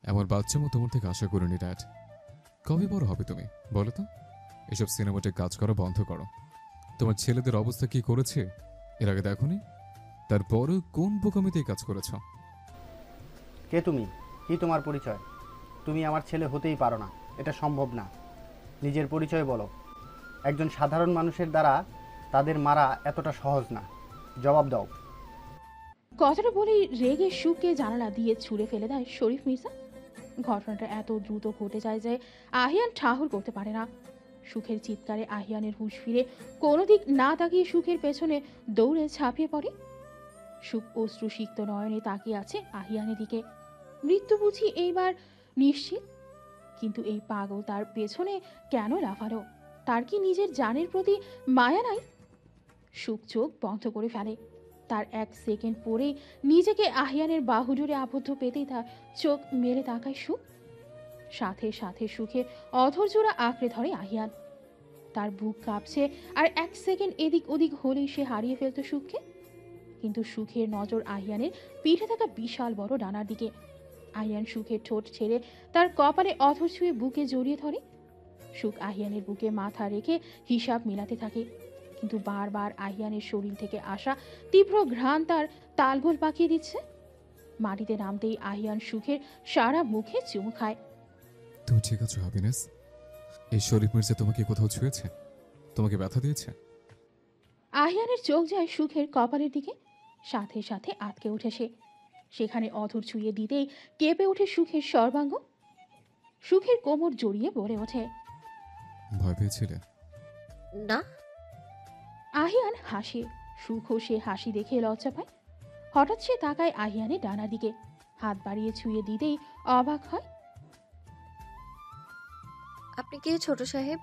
এমন বাচ্চা মতো তোমার থেকে আশা করিনি ড্যাড। কবে বড় হবে তুমি বলো তো? এসব সিনেমাটে কাজ করা বন্ধ করো। তোমার ছেলেদের অবস্থা কি করেছে এর আগে দেখোনি? তারপরও কোন বোকামিতে কাজ করেছ? কে তুমি? কি তোমার পরিচয়? তুমি আমার ছেলে হতেই পারো না, এটা সম্ভব না। নিজের পরিচয় বলো। একজন সাধারণ মানুষের দ্বারা তাদের মারা এতটা সহজ না। জবাব দাও। কথাটা বলেই রেগে সুখকে জানালা দিয়ে ছুঁড়ে ফেলে দেয় শরীফ মির্জা। ঘটনাটা এত দ্রুত ঘটে যায় যে আহিয়ান ঠাহর করতে পারে না। সুখের চিৎকারে আহিয়ানের হুঁশ ফিরে কোনো দিক না তাকিয়ে সুখের পেছনে দৌড়ে ঝাঁপিয়ে পড়ে। সুখ অশ্রুসিক্ত নয়নে তাকিয়ে আছে আহিয়ানের দিকে। মৃত্যু বুঝি এইবার নিশ্চিত। কিন্তু এই পাগল তার পেছনে কেন লাফালো? তার কি নিজের জানের প্রতি মায়া নাই? সুখ চোখ বন্ধ করে ফেলে। তার 1 সেকেন্ড পরেই নিজেকে আহিয়ানের বাহুডোরে আবদ্ধ পেতেই তার চোখ মেলে তাকায় সুখ। সাথে সাথে সুখে অধৈর্যরা আঁকড়ে ধরে আহিয়ান। তার বুক কাঁপছে, আর 1 সেকেন্ড এদিক ওদিক হলেই সে হারিয়ে ফেলত সুখকে। কিন্তু সুখের নজর আহিয়ানের পিঠে থাকা বিশাল বড় ডানার দিকে। আহিয়ান সুখের ঠোঁট ছেড়ে তার কপালে অধর ছুঁয়ে বুকে জড়িয়ে ধরে। সুখ আহিয়ানের বুকে মাথা রেখে হিসাব মিলাতে থাকে, কিন্তু বারবার আহিয়ানের শরীর থেকে আসা তীব্র ঘ্রাণ তার তালগোল পাকিয়ে দিচ্ছে। মাটিতে নামতেই আহিয়ান সুখের সারা মুখে চুমু খায়। তুমি ঠিক আছো হ্যাপিনেস? এই শরীফ মির্জা তোমাকে কোথাও ছুঁয়েছে? তোমাকে ব্যথা দিয়েছে? আহিয়ানের চোখ যায় সুখের কপালের দিকে। সাথে সাথে আটকে উঠে সে। সেখানে অধর ছুঁয়ে দিতেই কেঁপে ওঠে সুখের সর্বাঙ্গ। সুখের কোমর জড়িয়ে বলে ওঠে, ভয় পেয়েছিলে? না। আহিয়ান হাসে। সুখও সে হাসি দেখে লজ্জা পায়। হঠাৎ সে তাকায় আহিয়ানের ডানা দিকে, হাত বাড়িয়ে ছুঁয়ে দিতেই অবাক হয়। আপনি কে ছোট সাহেব?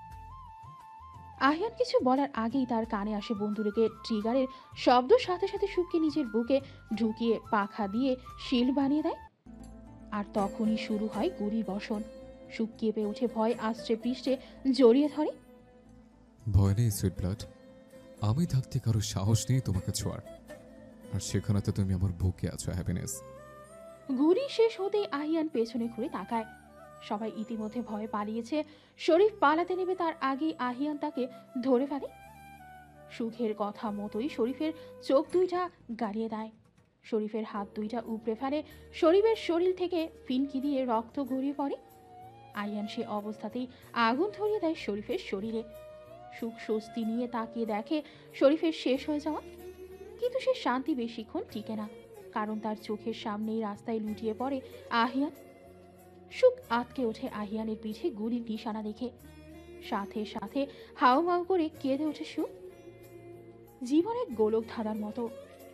আহিয়ান কিছু বলার আগেই তার কানে আসে বন্দুকের ট্রিগারের শব্দ। সাথে সাথে সুখকে নিজের বুকে ঢুকিয়ে পাখা দিয়ে শিল বানিয়ে দেয়। আর তখনই শুরু হয় গুলি বর্ষণ। সুখ কেঁপে ওঠে, ভয় আশ্রে পৃষ্ঠে জড়িয়ে ধরে। ভয় নেই সুইট ব্লাড, আমি থাকতে কারো সাহস নেই তোমাকে ছোঁয়ার। আর সেখানে তো তুমি আমার বুকে আছো হ্যাপিনেস। গুলি শেষ হতেই আহিয়ান পেছনে ঘুরে তাকায়। সবাই ইতিমধ্যে ভয়ে পালিয়েছে। শরীফ পালাতে নেবে তার আগেই আহিয়ান তাকে ধরে ফেলে। সুখের কথা মতোই শরীফের চোখ দুইটা গাড়িয়ে দেয়। শরীফের হাত দুইটা উপড়ে ফেলে। শরীফের শরীর থেকে ফিনকি দিয়ে রক্ত গড়িয়ে পড়ে। আহিয়ান সে অবস্থাতেই আগুন ধরিয়ে দেয় শরীফের শরীরে। সুখ স্বস্তি নিয়ে তাকিয়ে দেখে শরীফের শেষ হয়ে যাওয়া। কিন্তু সে শান্তি বেশিক্ষণ টিকে না, কারণ তার চোখের সামনেই রাস্তায় লুটিয়ে পড়ে আহিয়ান। সুখ আতকে ওঠে আহিয়ানের পিঠে গুলির নিশানা দেখে। সাথে সাথে হাউমাউ করে কেঁদে ওঠে সুখ। জীবনের গোলক ধাঁধার মতো,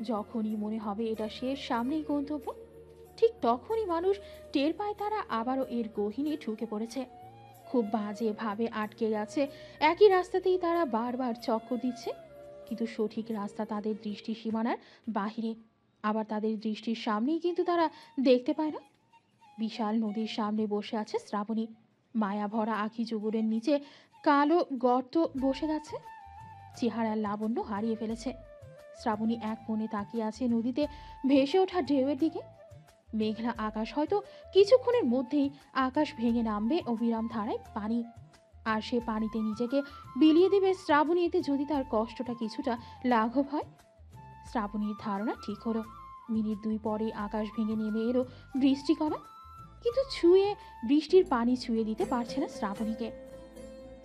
যখনই মনে হবে এটা শেষ, সামনেই গন্তব্য, ঠিক তখনই মানুষ টের পায় তারা আবারও এর গহীনে ঢুকে পড়েছে। খুব বাজে ভাবে আটকে গেছে। একই রাস্তাতেই তারা বারবার চক্কর দিচ্ছে, কিন্তু সঠিক রাস্তা তাদের দৃষ্টি সীমানার বাহিরে। আবার তাদের দৃষ্টির সামনেই কিন্তু তারা দেখতে পায় না। বিশাল নদীর সামনে বসে আছে শ্রাবণী। মায়া ভরা আখি যুগলের নিচে কালো গর্ত বসে গেছে। চেহারার লাবণ্য হারিয়ে ফেলেছে। শ্রাবণী এক মনে তাকিয়ে আছে নদীতে ভেসে ওঠা ঢেউয়ের দিকে। মেঘলা আকাশ, হয়তো কিছুক্ষণের মধ্যেই আকাশ ভেঙে নামবে অবিরাম ধারায় পানি। আর সে পানিতে নিজেকে বিলিয়ে দেবে শ্রাবণী। এতে যদি তার কষ্টটা কিছুটা লাঘব হয়। শ্রাবণীর ধারণা ঠিক হলো। মিনিট দুই পরে আকাশ ভেঙে নেমে এলো বৃষ্টিকণা, কিন্তু বৃষ্টির পানি ছুঁয়ে দিতে পারছে না শ্রাবণীকে।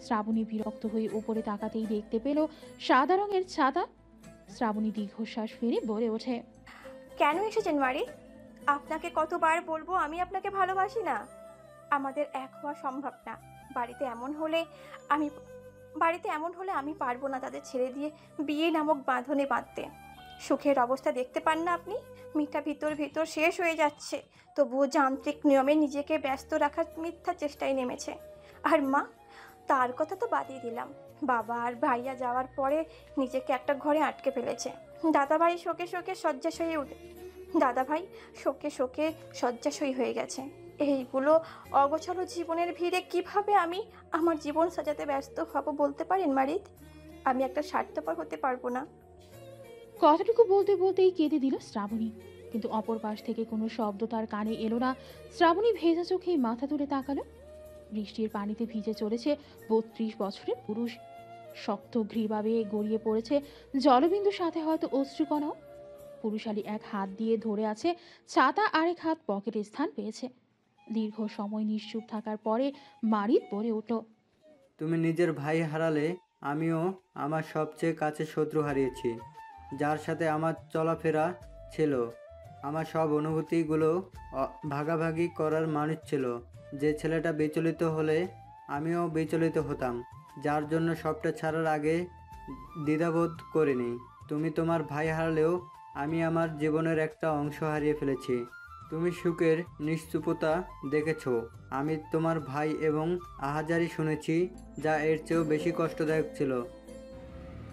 শ্রাবণী বিরক্ত হয়ে উপরে তাকাতেই দেখতে পেল সাদা রঙের ছাতা। শ্রাবণী দীর্ঘশ্বাস ফেলে বলে ওঠে, কেন এসেছেন বাড়ি? আপনাকে কতবার বলবো আমি আপনাকে ভালোবাসি না। আমাদের এক হওয়া সম্ভব না। বাড়িতে এমন হলে আমি পারবো না তাদের ছেড়ে দিয়ে বিয়ে নামক বাঁধনে বাঁধতে। সুখের অবস্থা দেখতে পান না আপনি? মিঠা ভিতর ভিতর শেষ হয়ে যাচ্ছে, তবুও যান্ত্রিক নিয়মে নিজেকে ব্যস্ত রাখার মিথ্যা চেষ্টায় নেমেছে। আর মা, তার কথা তো বাদই দিলাম। বাবা আর ভাইয়া যাওয়ার পরে নিজেকে একটা ঘরে আটকে ফেলেছে। দাদাভাই শোকে শয্যাশয়ী হয়ে গেছে। এইগুলো অগোছালো জীবনের ভিড়ে কিভাবে আমি আমার জীবন সাজাতে ব্যস্ত হব বলতে পারেন মারিদ? আমি একটা স্বার্থপর হতে পারবো না। কথাটুকু বলতে বলতেই কেঁদে দিল শ্রাবণী। কিন্তু অপর পাশ থেকে কোনো শব্দ তার কানে এলো না। শ্রাবণী ভেজা চোখে মাথা তুলে তাকালো। বৃষ্টির পানিতে ভিজে চলেছে 32 বছরের পুরুষ। শক্ত গ্রীবা বেয়ে গড়িয়ে পড়েছে জলবিন্দুর সাথে হয়তো অশ্রুকণাও। পুরুষালী এক হাত দিয়ে ধরে আছে ছাতা, আরেক হাত পকেটে স্থান পেয়েছে। দীর্ঘ সময় নিশ্চুপ থাকার পরে মারিদ বলে উঠল, তুমি নিজের ভাই হারালে, আমিও আমার সবচেয়ে কাছের শত্রু হারিয়েছি, যার সাথে আমার চলাফেরা ছিল, আমার সব অনুভূতিগুলো ভাগাভাগি করার মানুষ ছিল। যে ছেলেটা বিচলিত হলে আমিও বিচলিত হতাম, যার জন্য সবটা ছাড়ার আগে দ্বিধাবোধ করিনি। তুমি তোমার ভাই হারালেও আমি আমার জীবনের একটা অংশ হারিয়ে ফেলেছি। তুমি সুখের নিশ্চুপতা দেখেছো, আমি তোমার ভাই এবং আহাজারি শুনেছি, যা এর চেয়েও বেশি কষ্টদায়ক ছিল।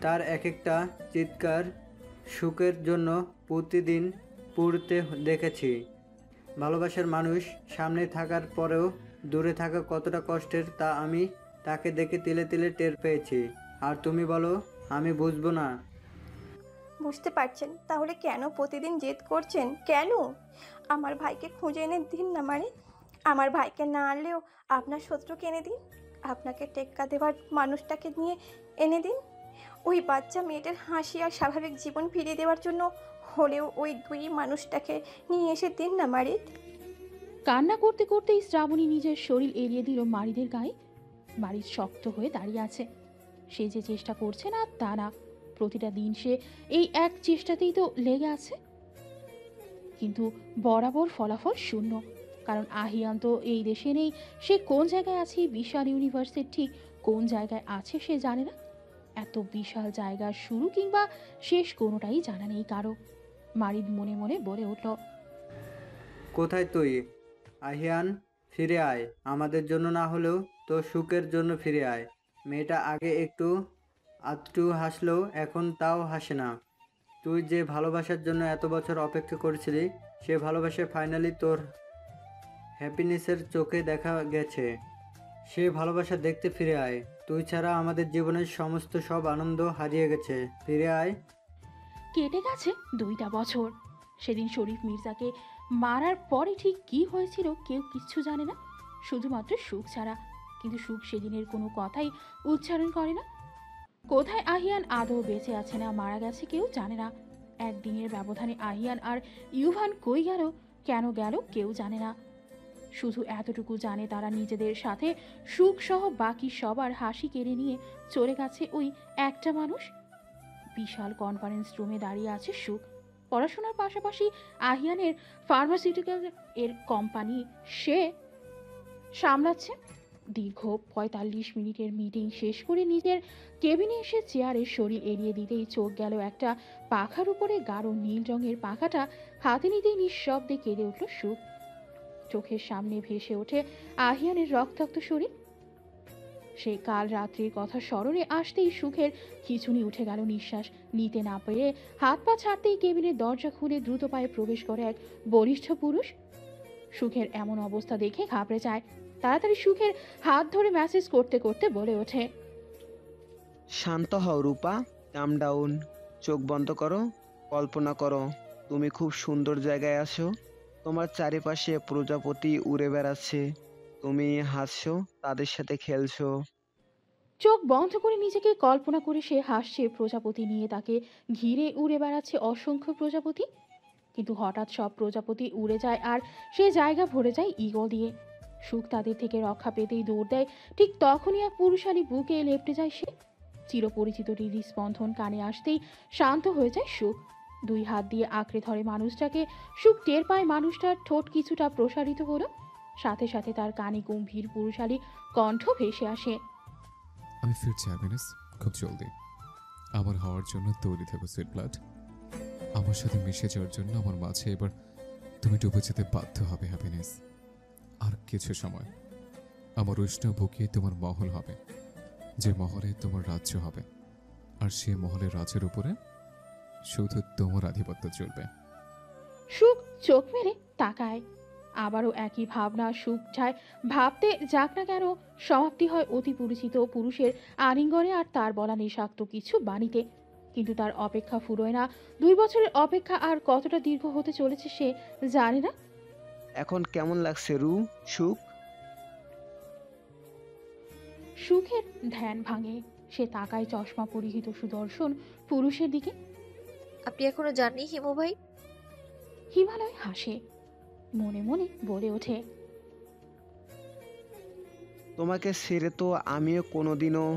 তার এক একটা চিৎকার সুখের জন্য প্রতিদিন পুড়তে দেখেছি। ভালোবাসার মানুষ সামনে থাকার পরেও দূরে থাকা কতটা কষ্টের তা আমি তাকে দেখে তিলে তিলে টের পেয়েছি। আর তুমি বলো আমি বুঝবো না? বুঝতে পারছেন তাহলে কেন প্রতিদিন জেদ করছেন? কেন? আমার ভাইকে খুঁজে এনে দিন না মারিদ। আমার ভাইকে না আনলেও আপনার শত্রুকে এনে দিন। আপনাকে টেক্কা দেওয়ার মানুষটাকে নিয়ে এনে দিন। ওই বাচ্চা মেয়েটার হাসি আর স্বাভাবিক জীবন ফিরিয়ে দেওয়ার জন্য হলেও ওই দুই মানুষটাকে নিয়ে এসে দিন না মারিদ। কান্না করতে করতেই শ্রাবণী নিজের শরীর এড়িয়ে দিল মারিদের গায়ে। মারিদ শক্ত হয়ে দাঁড়িয়ে আছে। সে যে চেষ্টা করছে না তা না, প্রতিটা দিন সে এই এক চেষ্টাতেই তো লেগে আছে। কিন্তু বরাবর ফলাফল শূন্য। কারণ আহিয়ান তো এই দেশে নেই, সে কোন জায়গায় আছে এই বিশাল ইউনিভার্সের ঠিক কোন জায়গায় আছে সে জানে না। এত বিশাল জায়গার শুরু কিংবা শেষ কোনোটাই জানা নেই কারো। মারিদ মনে মনে বলে উঠল, কোথায় তুই আহিয়ান? ফিরে আয়, আমাদের জন্য না হলেও তোর সুখের জন্য ফিরে আয়। মেয়েটা আগে একটু আধটু হাসলেও এখন তাও হাসে না। তুই যে ভালোবাসার জন্য এত বছর অপেক্ষা করেছিলি, সে ভালোবাসা ফাইনালি তোর হ্যাপিনেসের চোখে দেখা গেছে। সে ভালোবাসা দেখতে ফিরে আয়। তুই ছাড়া আমাদের জীবনের সমস্ত সব আনন্দ হারিয়ে গেছে, ফিরে আয়। কেটে গেছে 2টা বছর। সেদিন শরীফ মির্জাকে মারার পরে ঠিক কি হয়েছিল কেউ কিচ্ছু জানে না, শুধুমাত্র সুখ ছাড়া। কিন্তু সুখ সেদিনের কোনো কথাই উচ্চারণ করে না। কোথায় আহিয়ান আদৌ বেঁচে আছে না মারা গেছে কেউ জানে না। একদিনের ব্যবধানে আহিয়ান আর ইউভান কই গেল, কেন গেল কেউ জানে না। শুধু এতটুকু জানে তারা নিজেদের সাথে সুখ সহ বাকি সবার হাসি কেড়ে নিয়ে চলে গেছে ওই একটা মানুষ। বিশাল কনফারেন্স রুমে দাঁড়িয়ে আছে সুখ। পড়াশোনার পাশাপাশি আহিয়ানের ফার্মাসিউটিক্যাল এর কোম্পানি সে সামলাচ্ছে। দীর্ঘ 45 মিনিটের মিটিং শেষ করে নিজের কেবিনে এসে চেয়ারে শরীর এড়িয়ে দিতেই চোখ গেল একটা পাখার উপরে গাঢ় নীল রঙের পাখাটা হাতে নিতেই নিঃশব্দে কেঁদে উঠল সুখ। চোখের সামনে ভেসে ওঠে আহিয়ানের রক্তাক্ত শরীর। সে কাল রাত্রির কথা স্মরণে আসতেই সুখের খিঁচুনি উঠে গেল। নিঃশ্বাস নিতে না পেরে হাত পা ছাড়তেই কেবিনের দরজা খুলে দ্রুত পায়ে প্রবেশ করে এক বলিষ্ঠ পুরুষ। সুখের এমন অবস্থা দেখে ঘাবড়ে যায়। তাড়াতাড়ি সুখের হাত ধরে মেসেজ করতে করতে বলে ওঠে, শান্ত হও রূপা, কাম ডাউন। চোখ বন্ধ করো, কল্পনা করো তুমি খুব সুন্দর জায়গায় আছো। তোমার চারিপাশে প্রজাপতি উড়ে বেড়াচ্ছে, তুমি হাসছো, তাদের সাথে খেলছো। চোখ বন্ধ করে নিজেকে কল্পনা করে সে হাসছে প্রজাপতি নিয়ে, তাকে ঘিরে উড়ে বেড়াচ্ছে অসংখ্য প্রজাপতি। কিন্তু হঠাৎ সব প্রজাপতি উড়ে যায় আর সে জায়গা ভরে যায় ঈগল দিয়ে। সুখ তাদের থেকে রক্ষা পেতেই দৌড় দেয়। ঠিক তখনই এক পুরুষালী বুকে লেপ্টে যায় সে। চিরপরিচিত হৃদস্পন্দন কানে আসতেই শান্ত হয়ে যায় সুখ। 2 হাত দিয়ে আঁকড়ে ধরে মানুষটাকে। সুখ টের পায় মানুষটার ঠোঁট কিছুটা প্রসারিত হলো। সাথে সাথে তার কানে গম্ভীর পুরুষালী কণ্ঠ ভেসে আসে, আমি ফিরছি হ্যাপিনেস, খুব জলদি। আমার হওয়ার জন্য তৈরি থাকো সুইট ব্লাড। আমার সাথে মিশে যাওয়ার জন্য আমার মাঝে এবার তুমি ডুবে যেতে বাধ্য হবে হ্যাপিনেস। আর কিছু সময় আমার উষ্ণ বুকে তোমার মহল হবে, যে মহলে তোমার রাজ্য হবে। আর সে মহলের রাজের উপরে শুধু তোমার আধিপত্য চলবে। সুখ চোখ মেরে তাকায়। আবারও একই ভাবনা সুখ যায়। ভাবতে যাক না কেন সমাপ্তি হয় অতি পরিচিত পুরুষের আলিঙ্গনে আর তার বলা নেশাক্ত কিছু বাণীতে। কিন্তু তার অপেক্ষা ফুরোয় না। 2 বছরের অপেক্ষা আর কতটা দীর্ঘ হতে চলেছে সে জানে না। এখন কেমন লাগছে রু, সুখ? সুখের ধ্যান ভাঙে। সে তাকায় চশমা পরিহিত সুদর্শন পুরুষের দিকে। আপনি এখনো জাননি হিমু ভাই? হিমালয় হাসে, মনে মনে বলে ওঠে, তোমাকে ছেড়ে তো আমিও কোনোদিনও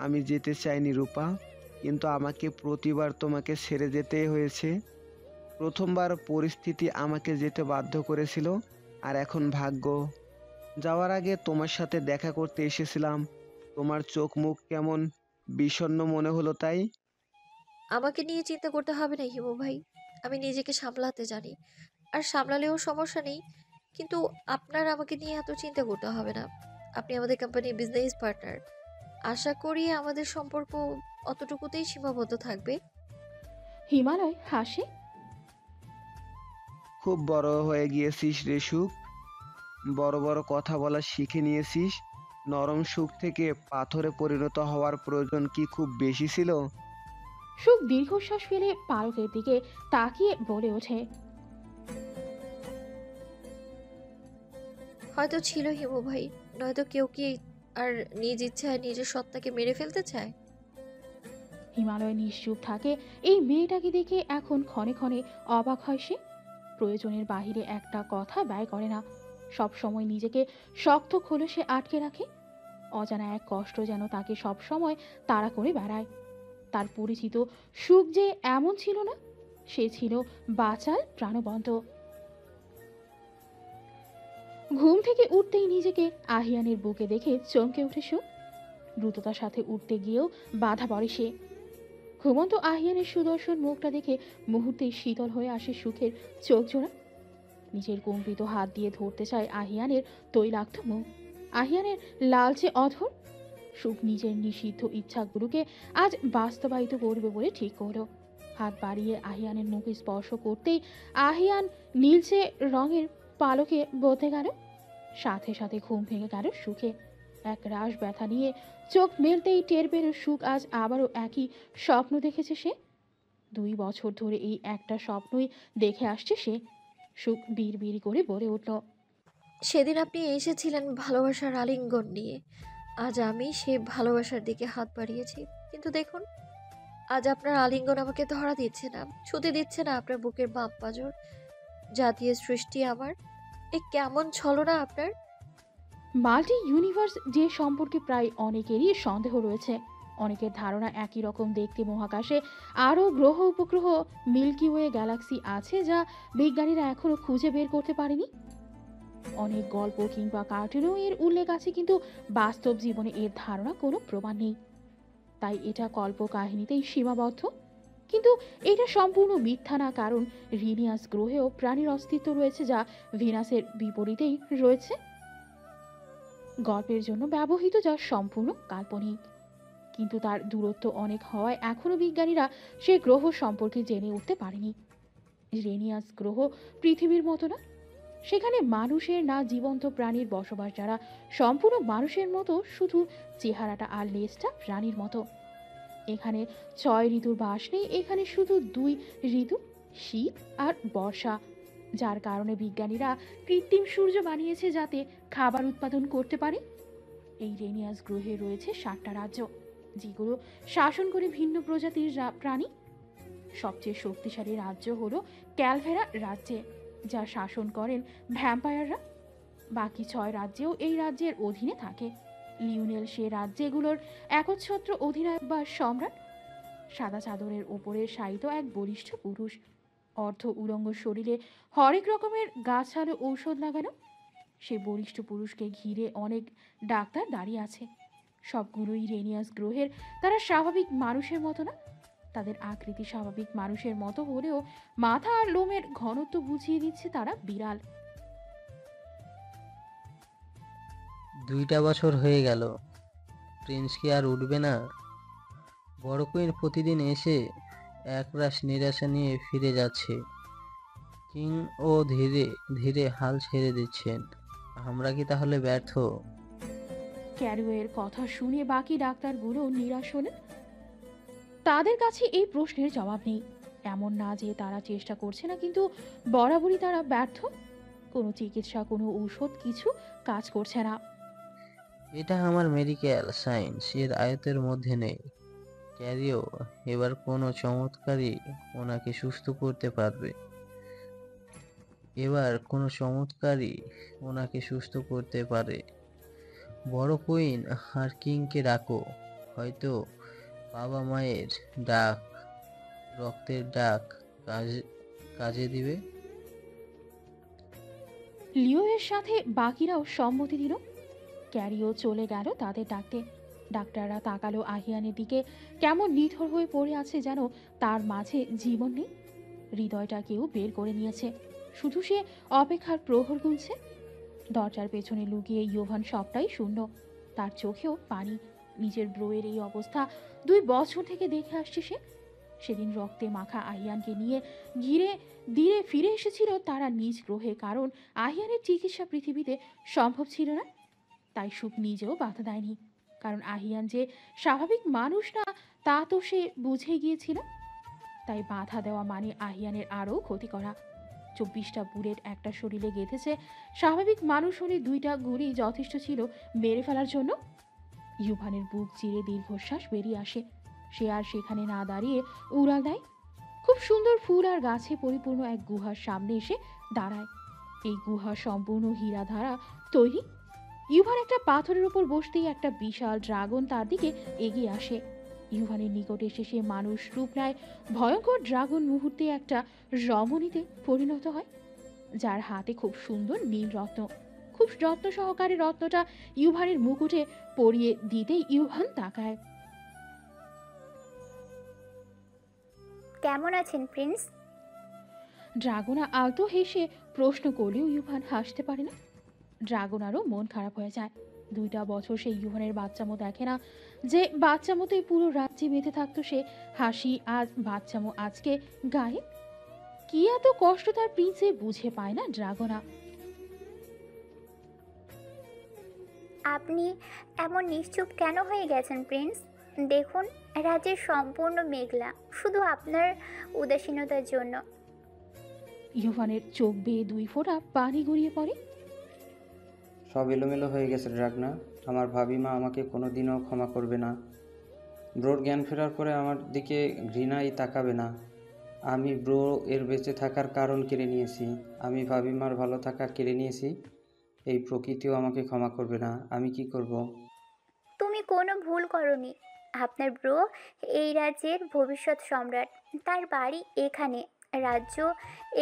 আমি যেতে চাইনি রূপা, কিন্তু আমাকে প্রতিবার তোমাকে ছেড়ে যেতে হয়েছে। প্রথমবার পরিস্থিতি আমাকে যেতে বাধ্য করেছিল, আর এখন ভাগ্য। যাওয়ার আগে তোমার সাথে দেখা করতে এসেছিলাম। তোমার চোখ মুখ কেমন বিষণ্ণ মনে হলো তাই। আমাকে নিয়ে চিন্তা করতে হবে না হিমু ভাই, আমি নিজেকে সামলাতে জানি। আর সামলালেও সমস্যা নেই, কিন্তু আপনার আমাকে নিয়ে এত চিন্তা করতে হবে না। আপনি আমাদের কোম্পানির বিজনেস পার্টনার। আশা করি আমাদের সম্পর্ক অতটুকুতেই সীমাবদ্ধ থাকবে। হিমালয় হাসে, খুব বড় হয়ে গিয়েছিস রে সুখ, বড় বড় কথা বলা শিখে নিয়েছিস। নরম সুখ থেকে পাথরে পরিণত হওয়ার প্রয়োজন কি খুব বেশি ছিল? সুখ দীর্ঘশ্বাস ফেলে পালকের দিকে তাকিয়ে বলে ওঠে, হয়তো ছিল হিমু ভাই, নয়তো কেউ কি আর নিজ ইচ্ছায় নিজের সত্তাকে মেরে ফেলতে চায়? হিমালয় নিশ্চুপ থাকে। এই মেয়েটাকে দেখে এখন ক্ষণে ক্ষণে অবাক হয় সে। প্রয়োজনের বাহিরে একটা কথা ব্যয় করে না, সব সময় নিজেকে শক্ত খোলসে আটকে রাখে। অজানা এক কষ্ট যেন তাকে সব সময় তাড়া করে বেড়ায়। তার পরিচিত সুখ যে এমন ছিল না, সে ছিল বাচাল প্রাণবন্ত। ঘুম থেকে উঠতেই নিজেকে আহিয়ানের বুকে দেখে চমকে উঠে সুখ। দ্রুততার সাথে উঠতে গিয়েও বাধা পড়ে সে। ঘুমন্ত আহিয়ানের সুদর্শন মুখটা দেখে মুহূর্তেই শীতল হয়ে আসে সুখের চোখ জোড়া। নিজের কম্পিত হাত দিয়ে ধরতে চায় আহিয়ানের তৈলাক্ত মুখ, আহিয়ানের লালচে অধর। সুখ নিজের নিষিদ্ধ ইচ্ছাগুলোকে আজ বাস্তবায়িত করবে বলে ঠিক করল। হাত বাড়িয়ে আহিয়ানের মুখে স্পর্শ করতেই আহিয়ান নীলচে রঙের পালকে বদলে গেল। সাথে সাথে ঘুম ভেঙে গেল সুখে। এক রাশ ব্যথা নিয়ে চোখ মেলতেই টের পেল সুখ আজ আবারও একই স্বপ্ন দেখেছে সে। 2 বছর ধরে এই একটা স্বপ্নই দেখে আসছে সে। সুখ বিড়বিড় করে বলে উঠল, সেদিন আপনি এসেছিলেন ভালোবাসার আলিঙ্গন নিয়ে, আজ আমি সে ভালোবাসার দিকে হাত বাড়িয়েছি, কিন্তু দেখুন আজ আপনার আলিঙ্গন আমাকে ধরা দিচ্ছে না, ছুতে দিচ্ছে না আপনার বুকের বাম পাঁজর। জাতীয় সৃষ্টি আমার, এ কেমন ছলনা আপনার। মাল্টি ইউনিভার্স যে সম্পর্কে প্রায় অনেকেরই সন্দেহ রয়েছে। অনেকের ধারণা একই রকম দেখতে মহাকাশে আরও গ্রহ উপগ্রহ মিল্কি ওয়ে গ্যালাক্সি আছে যা বিজ্ঞানীরা এখনও খুঁজে বের করতে পারেনি। অনেক গল্প কিংবা কার্টুনেও এর উল্লেখ আছে, কিন্তু বাস্তব জীবনে এর ধারণা কোনো প্রমাণ নেই। তাই এটা কল্পকাহিনীতেই সীমাবদ্ধ। কিন্তু এটা সম্পূর্ণ মিথ্যা না, কারণ রিনিয়াস গ্রহেও প্রাণীর অস্তিত্ব রয়েছে যা ভিনাসের বিপরীতেই রয়েছে। গল্পের জন্য ব্যবহৃত, যা সম্পূর্ণ কাল্পনিক, কিন্তু তার দূরত্ব অনেক হওয়ায় এখনও বিজ্ঞানীরা সে গ্রহ সম্পর্কে জেনে উঠতে পারেনি। রেনিয়াস গ্রহ পৃথিবীর মতো না, সেখানে মানুষের না জীবন্ত প্রাণীর বসবাস, যারা সম্পূর্ণ মানুষের মতো, শুধু চেহারাটা আর লেজটা প্রাণীর মতো। এখানে 6 ঋতুর বাস নেই, এখানে শুধু 2 ঋতু, শীত আর বর্ষা, যার কারণে বিজ্ঞানীরা কৃত্রিম সূর্য বানিয়েছে যাতে খাবার উৎপাদন করতে পারে। এই রেনিয়াস গ্রহে রয়েছে 7টা রাজ্য, যেগুলো শাসন করে ভিন্ন প্রজাতির প্রাণী। সবচেয়ে শক্তিশালী রাজ্য হলো ক্যালভেরা রাজ্যে, যা শাসন করেন ভ্যাম্পায়াররা। বাকি 6 রাজ্যেও এই রাজ্যের অধীনে থাকে। লিওনেল সে রাজ্যগুলোর একচ্ছত্র অধিনায়ক বা সম্রাট। সাদা চাদরের ওপরে শায়িত এক বলিষ্ঠ পুরুষ, অর্ধ উলঙ্গ শরীরে হরেক রকমের গাছালো ঔষধ লাগানো। সে বলিষ্ঠ পুরুষকে ঘিরে অনেক ডাক্তার দাঁড়িয়ে আছে। সবগুলোই রেনিয়াস গ্রহের। তারা স্বাভাবিক মানুষের মতো না, তাদের আকৃতি স্বাভাবিক মানুষের মতো হলেও মাথা আর লোমের ঘনত্ব বুঝিয়ে দিচ্ছে তারা বিড়াল। 2টা বছর হয়ে গেল, প্রিন্স কি আর উঠবে না? বড় কুইন প্রতিদিন এসে একরাশ নিরাশা নিয়ে ফিরে যাচ্ছে। কিং ও ধীরে ধীরে হাল ছেড়ে দিচ্ছেন। আমরা কি তাহলে ব্যর্থ? ক্যারিওয়ের কথা শুনে বাকি ডাক্তারগুলো নিরাশ হলেন। তাদের কাছে এই প্রশ্নের জবাব নেই। এমন না যে তারা চেষ্টা করছে না, কিন্তু বরাবরই তারা ব্যর্থ। কোনো চিকিৎসা, কোনো ঔষধ কিছু কাজ করছে না। এটা আমার মেডিকেল সায়েন্স এর আয়ত্তের মধ্যে নেই। ক্যারিও এবার কোনো চমৎকারই ওনাকে সুস্থ করতে পারবে। বড় কুইন আর কিংকে ডাকো, হয়তো বাবা মায়ের ডাক, রক্তের ডাক কাজে দিবে। লিও এর সাথে বাকিরাও সম্মতি দিল। ক্যারিও চলে গেল তাদের ডাকতে। ডাক্তাররা তাকালো আহিয়ানের দিকে, কেমন নিথর হয়ে পড়ে আছে, যেন তার মাঝে জীবন নেই। হৃদয়টা কেউ বের করে নিয়েছে, শুধু সে অপেক্ষার প্রহর গুনছে। দরজার পেছনে লুকিয়ে ইয়োভান সবটাই শূন্য, তার চোখেও পানি। নিজের ব্রোয়ের এই অবস্থা 2 বছর থেকে দেখে আসছে সে। সেদিন রক্তে মাখা আহিয়ানকে নিয়ে ধীরে ফিরে এসেছিল তারা নিজ গ্রহে, কারণ আহিয়ানের চিকিৎসা পৃথিবীতে সম্ভব ছিল না। তাই সুখ নিজেও বাধা দেয়নি, কারণ আহিয়ান যে স্বাভাবিক মানুষ না তা তো সে বুঝে গিয়েছিল। তাই বাধা দেওয়া মানে আহিয়ানের আরও ক্ষতি করা। 24টা বুলেট একটা শরীরে গেঁথেছে, স্বাভাবিক মানুষ হলে 2টা গুলি যথেষ্ট ছিল মেরে ফেলার জন্য। ইউভানের বুক চিরে দীর্ঘশ্বাস বেরিয়ে আসে। সে আর সেখানে না দাঁড়িয়ে উড়াল দেয়। খুব সুন্দর ফুল আর গাছে পরিপূর্ণ এক গুহার সামনে এসে দাঁড়ায়। এই গুহা সম্পূর্ণ হীরা দ্বারা তৈরি। ইউভান একটা পাথরের উপর বসতেই একটা বিশাল ড্রাগন তার দিকে এগিয়ে আসে। ইউভানের নিকটে এসে সে মানুষ রূপ নেয়। ভয়ঙ্কর ড্রাগন মুহূর্তে একটা রমণীতে পরিণত হয়, যার হাতে খুব সুন্দর নীল রত্ন, খুব খুব যত্ন সহকারে রত্নটা ইউভানের মুকুটে পরিয়ে দিতেই ইউভান তাকায়। কেমন আছেন প্রিন্স? ড্রাগনা আলতো হেসে প্রশ্ন করলেও ইউভান হাসতে পারে না। ড্রাগনারও মন খারাপ হয়ে যায়। 2টা বছর সে ইউভানের বাচ্চামো দেখে না, যে বাচ্চামোতেই পুরো রাজ্যে বেঁধে থাকতো সে হাসি, আজ বাচ্চামো আজকে গায়ে। কি এত কষ্ট তার প্রিন্সে বুঝে পায় না ড্রাগনা। আপনি এমন নিশ্চুপ কেন হয়ে গেছেন প্রিন্স? দেখুন, রাজ্যের সম্পূর্ণ মেঘলা, শুধু আপনার উদাসীনতার জন্য। ইউভানের চোখ বেয়ে 2 ফোঁটা পানি গড়িয়ে পড়ে। সব এলোমেলো হয়ে গেছে ড্রাগনা। আমার ভাবিমা আমাকে কোনোদিনও ক্ষমা করবে না। ব্রোর জ্ঞান ফেরার পরে আমার দিকে ঘৃণাই তাকাবে না। আমি ব্রো এর বেঁচে থাকার কারণ কেড়ে নিয়েছি, আমি ভাবিমার ভালো থাকা কেড়ে নিয়েছি। এই প্রকৃতিও আমাকে ক্ষমা করবে না। আমি কি করব? তুমি কোনো ভুল করনি। আপনার ব্রো এই রাজ্যের ভবিষ্যৎ সম্রাট। তার বাড়ি এখানে, রাজ্য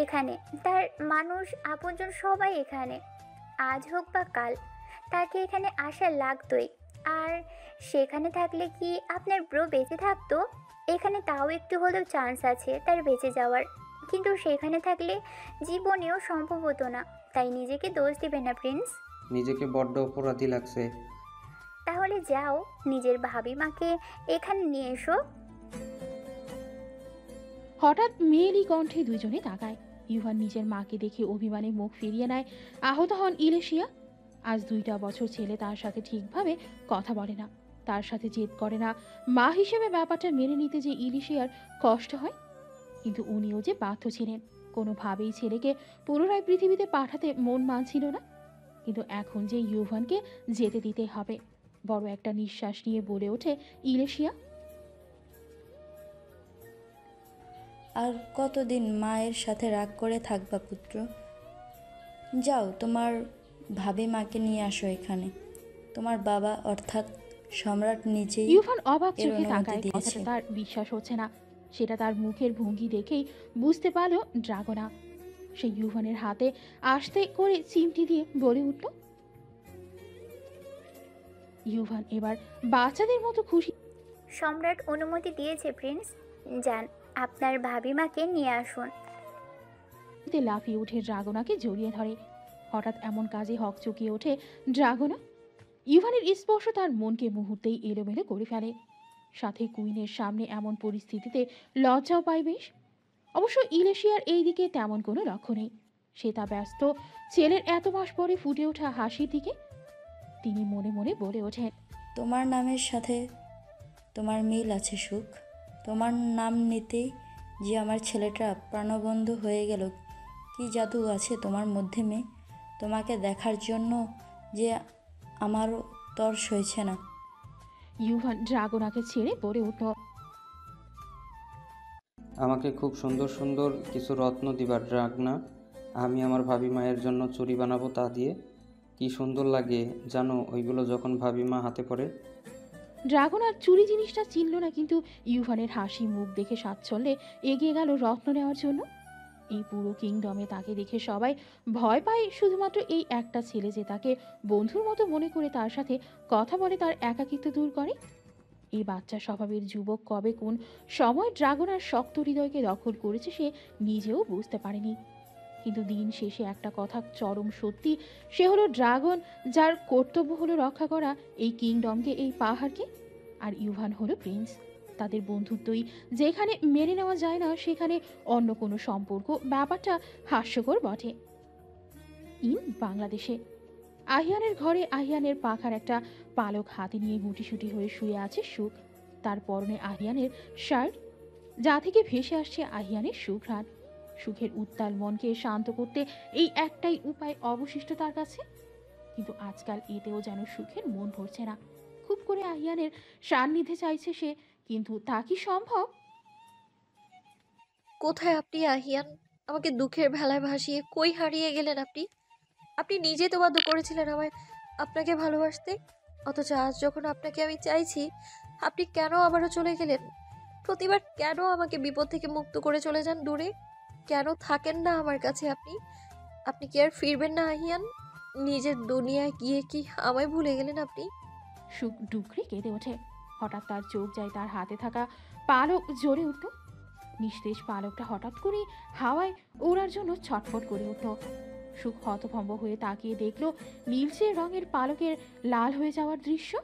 এখানে, তার মানুষ আপনজন সবাই এখানে। আজ হোক বা কাল তাকে এখানে আসা লাগতোই। আর সেখানে থাকলে কি আপনার ব্রো বেঁচে থাকতো? এখানে তাও একটু হলেও চান্স আছে তার বেঁচে যাওয়ার, কিন্তু সেখানে থাকলে জীবনেও সম্ভব হতো না। তাই নিজেকে দোষ দিবে না প্রিন্স। নিজেকে বড্ড অপরাধী লাগছে। তাহলে যাও, নিজের ভাবিমাকে এখানে নিয়ে এসো। হঠাৎ মেয়েলি কণ্ঠে দুজনে তাকায়। ইউভান নিজের মাকে দেখে অভিমানে মুখ ফিরিয়ে নেয়। আহত হন ইলেশিয়া। আজ 2টা বছর ছেলে তার সাথে ঠিকভাবে কথা বলে না, তার সাথে জেদ করে না। মা হিসেবে ব্যাপারটা মেনে নিতে যে ইলেশিয়ার কষ্ট হয়, কিন্তু উনিও যে বাধ্য ছিলেন। কোনোভাবেই ছেলেকে পুনরায় পৃথিবীতে পাঠাতে মন মানছিল না। কিন্তু এখন যে ইউভানকে যেতে দিতে হবে। বড় একটা নিঃশ্বাস নিয়ে বলে ওঠে ইলেশিয়া। আর কতদিন মায়ের সাথে রাগ করে থাকবা পুত্র? যাও, তোমার ভাবি মাকে নিয়ে আসো এখানে। তোমার বাবা অর্থাৎ সম্রাট নিজেই ইউভান অবাক এর চোখে অনুমতি তাকায়। দিয়েছে। কথাটা তার বিশ্বাস হচ্ছে না। সেটা তার মুখের ভঙ্গি দেখেই বুঝতে পারল ড্রাগনা। সে ইউভানের হাতে আস্তে করে চিমটি দিয়ে বলে উঠল। ইউভান এবার বাচ্চাদের মতো খুশি। সম্রাট অনুমতি দিয়েছে প্রিন্স। যান, আপনার ভাবিমাকে নিয়ে আসুন। লাফিয়ে উঠে ড্রাগনাকে জড়িয়ে ধরে। হঠাৎ এমন কাজে হকচকিয়ে ওঠে ড্রাগনা। ইউভানের স্পর্শ তার মনকে মুহূর্তেই এলোমেলো করে ফেলে। সাথে কুইনের সামনে এমন পরিস্থিতিতে লজ্জাও পায় বেশ। অবশ্য ইলেশিয়ার এই দিকে তেমন কোনো লক্ষ্য নেই। সে তা ব্যস্ত ছেলের এত মাস পরে ফুটে ওঠা হাসির দিকে। তিনি মনে মনে বলে ওঠেন, তোমার নামের সাথে তোমার মিল আছে সুখ। তোমার নাম নিতেই যে আমার ছেলেটা প্রাণবন্ধু হয়ে গেল। কি জাদু আছে তোমার মধ্যে মেয়ে? তোমাকে দেখার জন্য যে আমারও তর্স হয়েছে না। ইউভান ড্রাগনাকে ছেড়ে পড়ে উঠল। আমাকে খুব সুন্দর সুন্দর কিছু রত্ন দিবা ড্রাগনা। আমি আমার ভাবি মায়ের জন্য চুড়ি বানাবো তা দিয়ে। কি সুন্দর লাগে জানো ওইগুলো যখন ভাবি মা হাতে পড়ে। ড্রাগনার চুরি জিনিসটা চিনল না, কিন্তু ইউভানের হাসি মুখ দেখে স্বাচ্ছন্দ্যে এগিয়ে গেল রত্ন নেওয়ার জন্য। এই পুরো কিংডমে তাকে দেখে সবাই ভয় পায়, শুধুমাত্র এই একটা ছেলে যে তাকে বন্ধুর মতো মনে করে তার সাথে কথা বলে, তার একাকিত্ব দূর করে। এই বাচ্চা স্বভাবের যুবক কবে কোন সময় ড্রাগনার শক্ত হৃদয়কে দখল করেছে সে নিজেও বুঝতে পারেনি। কিন্তু দিন শেষে একটা কথা চরম সত্যি, সে হলো ড্রাগন, যার কর্তব্য হলো রক্ষা করা এই কিংডমকে, এই পাহাড়কে। আর ইউভান হলো প্রিন্স। তাদের বন্ধুত্বই যেখানে মেনে নেওয়া যায় না, সেখানে অন্য কোনো সম্পর্ক। ব্যাপারটা হাস্যকর বটে। বাংলাদেশে আহিয়ানের ঘরে আহিয়ানের পাখার একটা পালক হাতে নিয়ে গুটিসুটি হয়ে শুয়ে আছে সুখ। তার পরনে আহিয়ানের শার্ট, যা থেকে ভেসে আসছে আহিয়ানের সুঘ্রাণ। সুখের উত্তাল মনকে শান্ত করতে এই একটাই উপায় অবশিষ্ট তার কাছে। কিন্তু আজকাল এতেও যেন সুখের মন ভরছে না। খুব করে আহিয়ানের সান্নিধ্যে চাইছে সে, কিন্তু তা কি সম্ভব? কোথায় আপনি আহিয়ান? আমাকে দুঃখের ভেলায় ভাসিয়ে কই হারিয়ে গেলেন আপনি? আপনি নিজে তো বাধ্য করেছিলেন আমায় আপনাকে ভালোবাসতে, অথচ আজ যখন আপনাকে আমি চাইছি আপনি কেন আবারও চলে গেলেন? প্রতিবার কেন আমাকে বিপদ থেকে মুক্ত করে চলে যান দূরে? কেন থাকেন না আমার কাছে আপনি? আপনি কি আর ফিরবেন না আহিয়ান? নিজের দুনিয়ায় গিয়ে কি আমায় ভুলে গেলেন আপনি? সুখ ডুকরে কেঁদে ওঠে। হঠাৎ তার চোখ যায় তার হাতে থাকা পালক জ্বলে উঠল। নিস্তেজ পালকটা হঠাৎ করে হাওয়ায় ওড়ার জন্য ছটফট করে উঠল। সুখ হতভম্ব হয়ে তাকিয়ে দেখল নীলচে রঙের পালকের লাল হয়ে যাওয়ার দৃশ্য।